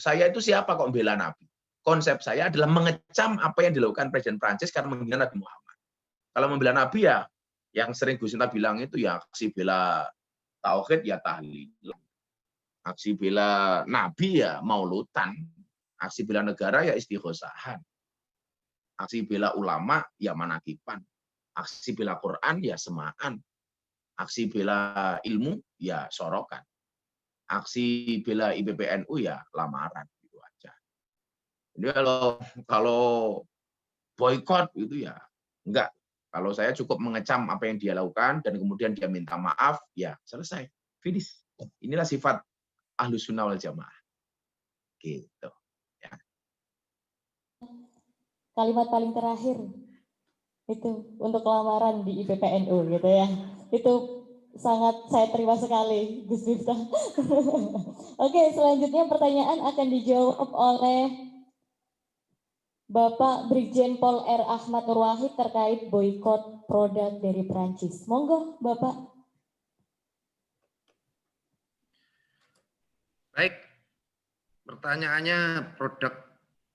Saya itu siapa kok membela Nabi? Konsep saya adalah mengecam apa yang dilakukan Presiden Prancis karena menghina Nabi Muhammad. Kalau membela Nabi ya, yang sering Gus Miftah bilang itu ya aksi bela tauhid ya tahlil. Aksi bela Nabi ya maulutan. Aksi bela negara ya istighosahan. Aksi bela ulama ya manakipan. Aksi bela Quran ya semaan. Aksi bela ilmu ya sorokan. Aksi bela IPPNU ya lamaran. Gitu aja. Jadi kalau boykot itu ya enggak. Kalau saya cukup mengecam apa yang dia lakukan dan kemudian dia minta maaf, ya selesai. Finish. Inilah sifat Ahlus Sunnah wal Jamaah. Gitu. Ya. Kalimat paling terakhir itu untuk lamaran di IPPNU gitu ya. Itu sangat saya terima sekali, Gus Miftah. Oke, selanjutnya pertanyaan akan dijawab oleh Bapak Brigjen Pol R. Ahmad Nur Wahid terkait boikot produk dari Prancis. Monggo, Bapak. Baik, pertanyaannya produk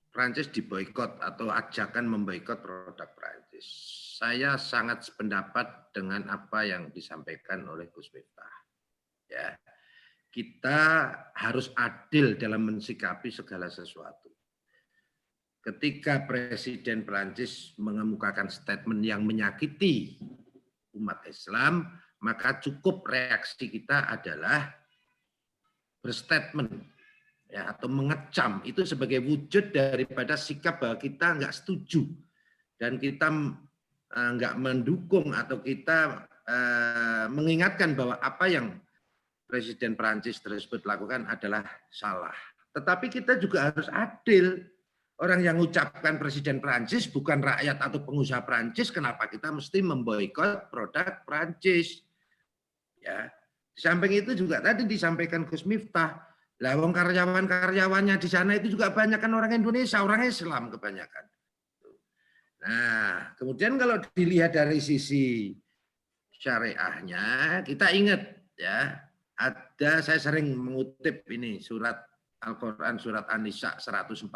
Prancis diboikot atau ajakan memboikot produk Prancis. Saya sangat sependapat dengan apa yang disampaikan oleh Gus Miftah. Ya, kita harus adil dalam mensikapi segala sesuatu. Ketika Presiden Prancis mengemukakan statement yang menyakiti umat Islam, maka cukup reaksi kita adalah berstatement ya, atau mengecam itu sebagai wujud daripada sikap bahwa kita nggak setuju dan kita nggak mendukung atau kita mengingatkan bahwa apa yang Presiden Prancis tersebut lakukan adalah salah. Tetapi kita juga harus adil. Orang yang mengucapkan Presiden Prancis bukan rakyat atau pengusaha Prancis, kenapa kita mesti memboikot produk Prancis? Ya, di samping itu juga tadi disampaikan Gus Miftah, lah wong karyawan-karyawannya di sana itu juga banyak kan orang Indonesia, orang Islam kebanyakan. Nah, kemudian kalau dilihat dari sisi syariahnya, kita ingat ya, saya sering mengutip ini surat Al-Quran surat An-Nisa 114.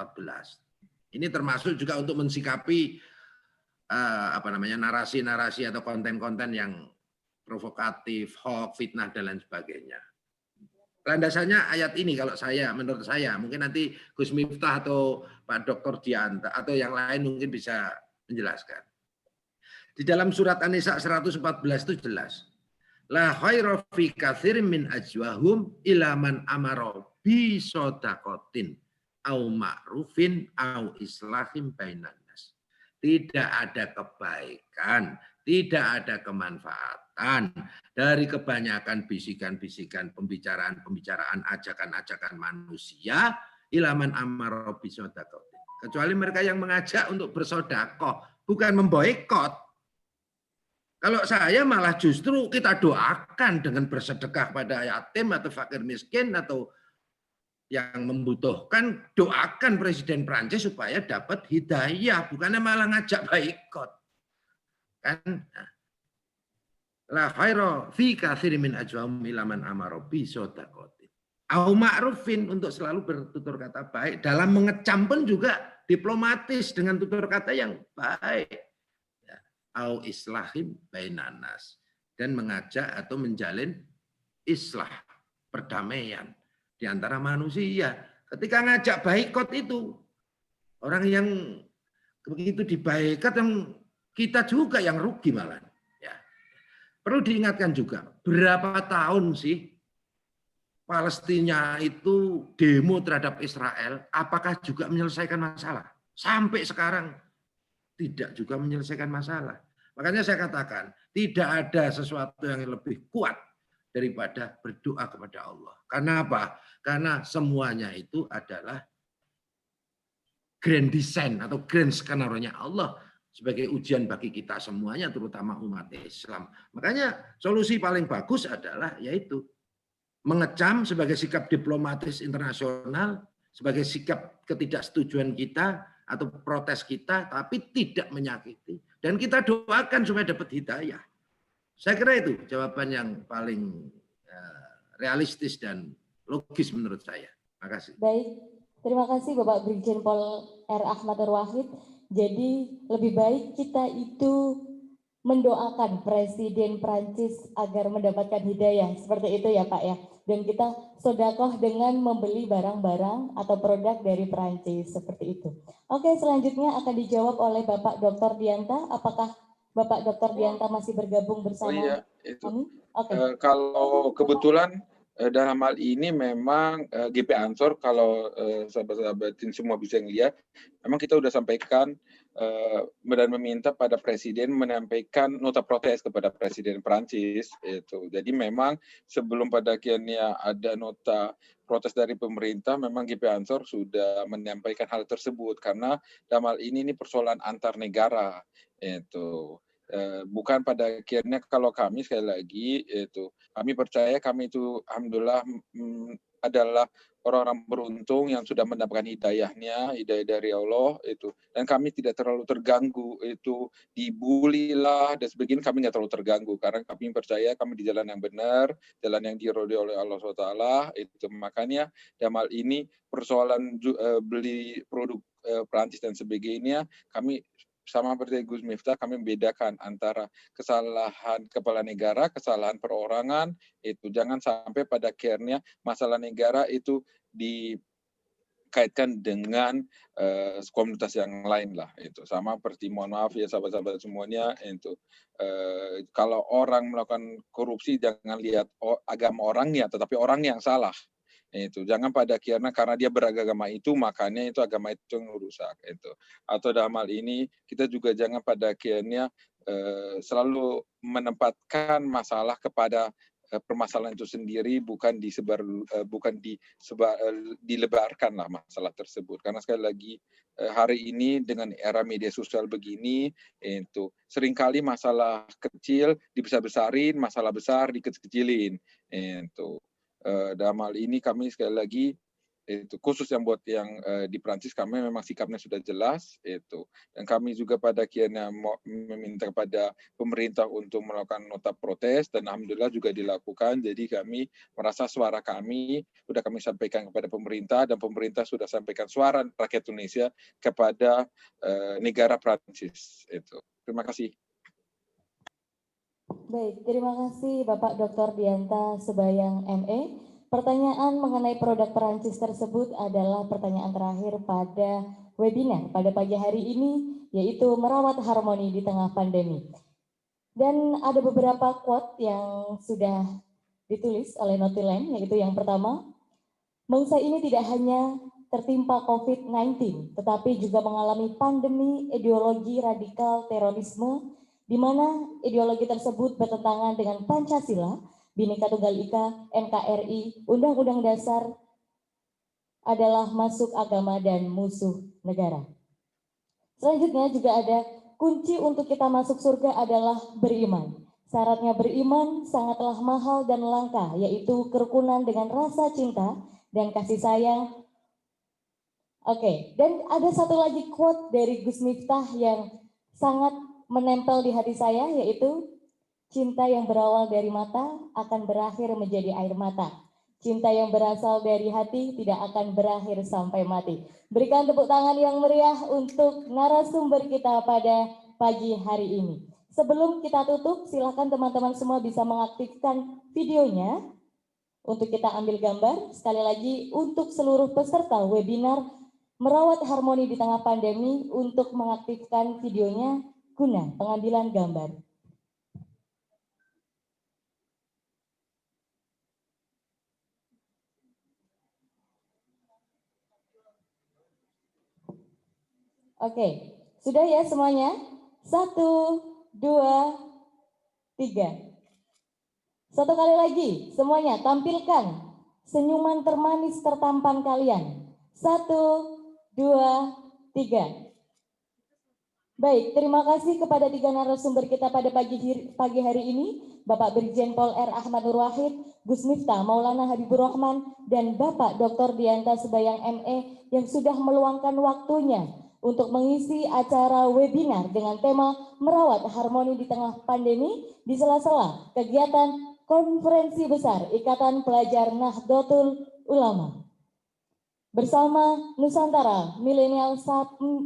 Ini termasuk juga untuk mensikapi narasi-narasi atau konten-konten yang provokatif, hoax, fitnah dan lain sebagainya. Landasannya ayat ini kalau menurut saya, mungkin nanti Gus Miftah atau Pak Dr. Dianta atau yang lain mungkin bisa menjelaskan. Di dalam surat An-Nisa 114 itu jelas. La khaira fi katsirin min ajwahum ila man amara bi shadaqatin au ma'rufin au islahin bainan nas. Tidak ada kebaikan, tidak ada kemanfaatan dari kebanyakan bisikan-bisikan, pembicaraan-pembicaraan, ajakan-ajakan manusia ila man amara bi shadaqatin. Kecuali mereka yang mengajak untuk bersedekah, bukan memboikot. Kalau saya malah justru kita doakan dengan bersedekah pada yatim atau fakir miskin atau yang membutuhkan, doakan Presiden Prancis supaya dapat hidayah, bukannya malah ngajak boikot. Kan? La khaira fi katsirin min ajwahum ila man amara bi shadaqatin. Au ma'rufin, untuk selalu bertutur kata baik, dalam mengecam pun juga diplomatis dengan tutur kata yang baik. Au islahim bainan nas, dan mengajak atau menjalin islah, perdamaian di antara manusia. Ketika ngajak boikot itu, orang yang begitu diboikot, yang kita juga yang rugi malah. Ya. Perlu diingatkan juga, berapa tahun sih Palestina itu demo terhadap Israel, apakah juga menyelesaikan masalah? Sampai sekarang tidak juga menyelesaikan masalah. Makanya saya katakan, tidak ada sesuatu yang lebih kuat daripada berdoa kepada Allah. Karena apa? Karena semuanya itu adalah grand design atau grand skenario-nya Allah sebagai ujian bagi kita semuanya, terutama umat Islam. Makanya solusi paling bagus adalah yaitu mengecam sebagai sikap diplomatis internasional, sebagai sikap ketidaksetujuan kita atau protes kita, tapi tidak menyakiti. Dan kita doakan supaya dapat hidayah. Saya kira itu jawaban yang paling realistis dan logis menurut saya. Terima kasih. Baik, terima kasih Bapak Brigjen Pol R. Ahmad Nur-Wahid. Jadi lebih baik kita itu mendoakan Presiden Prancis agar mendapatkan hidayah. Seperti itu ya Pak ya. Dan kita sedekah dengan membeli barang-barang atau produk dari Prancis. Seperti itu. Oke, selanjutnya akan dijawab oleh Bapak Dr. Dianta. Apakah Bapak Dr. Dianta masih bergabung bersama kami? Oke. Kalau kebetulan dalam hal ini memang GP Ansor, kalau sahabat-sahabatin semua bisa ngelihat, memang kita sudah sampaikan dan meminta pada Presiden menyampaikan nota protes kepada Presiden Prancis. Jadi memang sebelum pada akhirnya ada nota protes dari pemerintah, memang GP Ansor sudah menyampaikan hal tersebut karena dalam hal ini persoalan antar negara. Bukan pada akhirnya, kalau kami sekali lagi kami percaya kami itu alhamdulillah adalah orang-orang beruntung yang sudah mendapatkan hidayah dari Allah dan kami tidak terlalu terganggu dibully lah dan sebagainya, kami nggak terlalu terganggu karena kami percaya kami di jalan yang benar, jalan yang diridhoi oleh Allah SWT. Makanya dalam hal ini persoalan beli produk Prancis dan sebagainya, kami sama seperti Gus Miftah, kami membedakan antara kesalahan kepala negara, kesalahan perorangan, jangan sampai pada akhirnya masalah negara itu dikaitkan dengan komunitas yang lain lah. Sama seperti, mohon maaf ya sahabat-sahabat semuanya, kalau orang melakukan korupsi jangan lihat agama orangnya, tetapi orang yang salah. Jangan pada akhirnya karena dia beragama itu makanya itu agama itu yang rusak. Atau dalam hal ini kita juga jangan pada akhirnya selalu menempatkan masalah kepada permasalahan itu sendiri, bukan dilebarkan lah masalah tersebut. Karena sekali lagi hari ini dengan era media sosial begini, seringkali masalah kecil dibesar-besarin, masalah besar dikecil-kecilin. Dalam hal ini kami sekali lagi khusus yang buat yang di Prancis, kami memang sikapnya sudah jelas dan kami juga pada akhirnya meminta kepada pemerintah untuk melakukan nota protes dan alhamdulillah juga dilakukan. Jadi kami merasa suara kami sudah kami sampaikan kepada pemerintah dan pemerintah sudah sampaikan suara rakyat Indonesia kepada negara Prancis. Terima kasih. Baik, terima kasih Bapak Dr. Dianta Sebayang ME. Pertanyaan mengenai produk Perancis tersebut adalah pertanyaan terakhir pada webinar pada pagi hari ini, yaitu merawat harmoni di tengah pandemi. Dan ada beberapa quote yang sudah ditulis oleh Notiland, yaitu yang pertama, bangsa ini tidak hanya tertimpa COVID-19, tetapi juga mengalami pandemi ideologi radikal terorisme, di mana ideologi tersebut bertentangan dengan Pancasila, Bhinneka Tunggal Ika, NKRI, Undang-Undang Dasar adalah masuk agama dan musuh negara. Selanjutnya juga ada kunci untuk kita masuk surga adalah beriman. Syaratnya beriman sangatlah mahal dan langka, yaitu kerukunan dengan rasa cinta dan kasih sayang. Oke, dan ada satu lagi quote dari Gus Miftah yang sangat menempel di hati saya, yaitu cinta yang berawal dari mata akan berakhir menjadi air mata. Cinta yang berasal dari hati tidak akan berakhir sampai mati. Berikan tepuk tangan yang meriah untuk narasumber kita pada pagi hari ini. Sebelum kita tutup, silakan teman-teman semua bisa mengaktifkan videonya untuk kita ambil gambar. Sekali lagi untuk seluruh peserta webinar Merawat Harmoni di Tengah Pandemi untuk mengaktifkan videonya guna pengambilan gambar. Oke, sudah ya semuanya? 1, 2, 3. Satu kali lagi, semuanya tampilkan senyuman termanis tertampan kalian. 1, 2, 3. Baik, terima kasih kepada 3 narasumber kita pada pagi hari ini, Bapak Brigjen Pol R. Ahmad Nur Wahid, Gus Miftah Maulana Habibur Rahman, dan Bapak Dr. Dianta Sebayang ME yang sudah meluangkan waktunya untuk mengisi acara webinar dengan tema Merawat Harmoni di Tengah Pandemi di sela-sela kegiatan Konferensi Besar Ikatan Pelajar Nahdlatul Ulama bersama Nusantara Millennial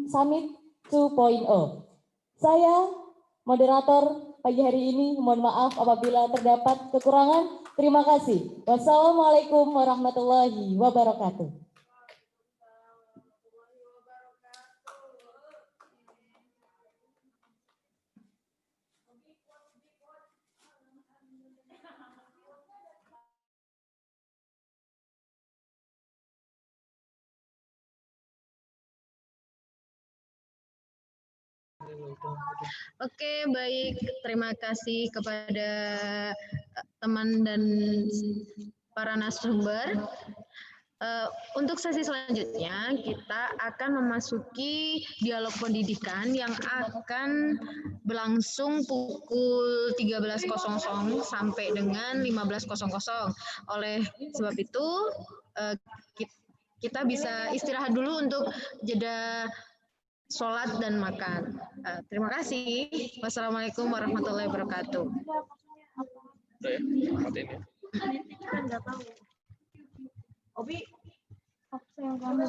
Summit 2.0. Saya, moderator pagi hari ini, mohon maaf apabila terdapat kekurangan. Terima kasih. Wassalamualaikum warahmatullahi wabarakatuh. Oke, baik. Terima kasih kepada teman dan para narasumber. Untuk sesi selanjutnya, kita akan memasuki dialog pendidikan yang akan berlangsung pukul 13.00 sampai dengan 15.00. Oleh sebab itu, kita bisa istirahat dulu untuk jeda sholat dan makan. Terima kasih. Wassalamualaikum warahmatullahi wabarakatuh. Obi, apa yang kamu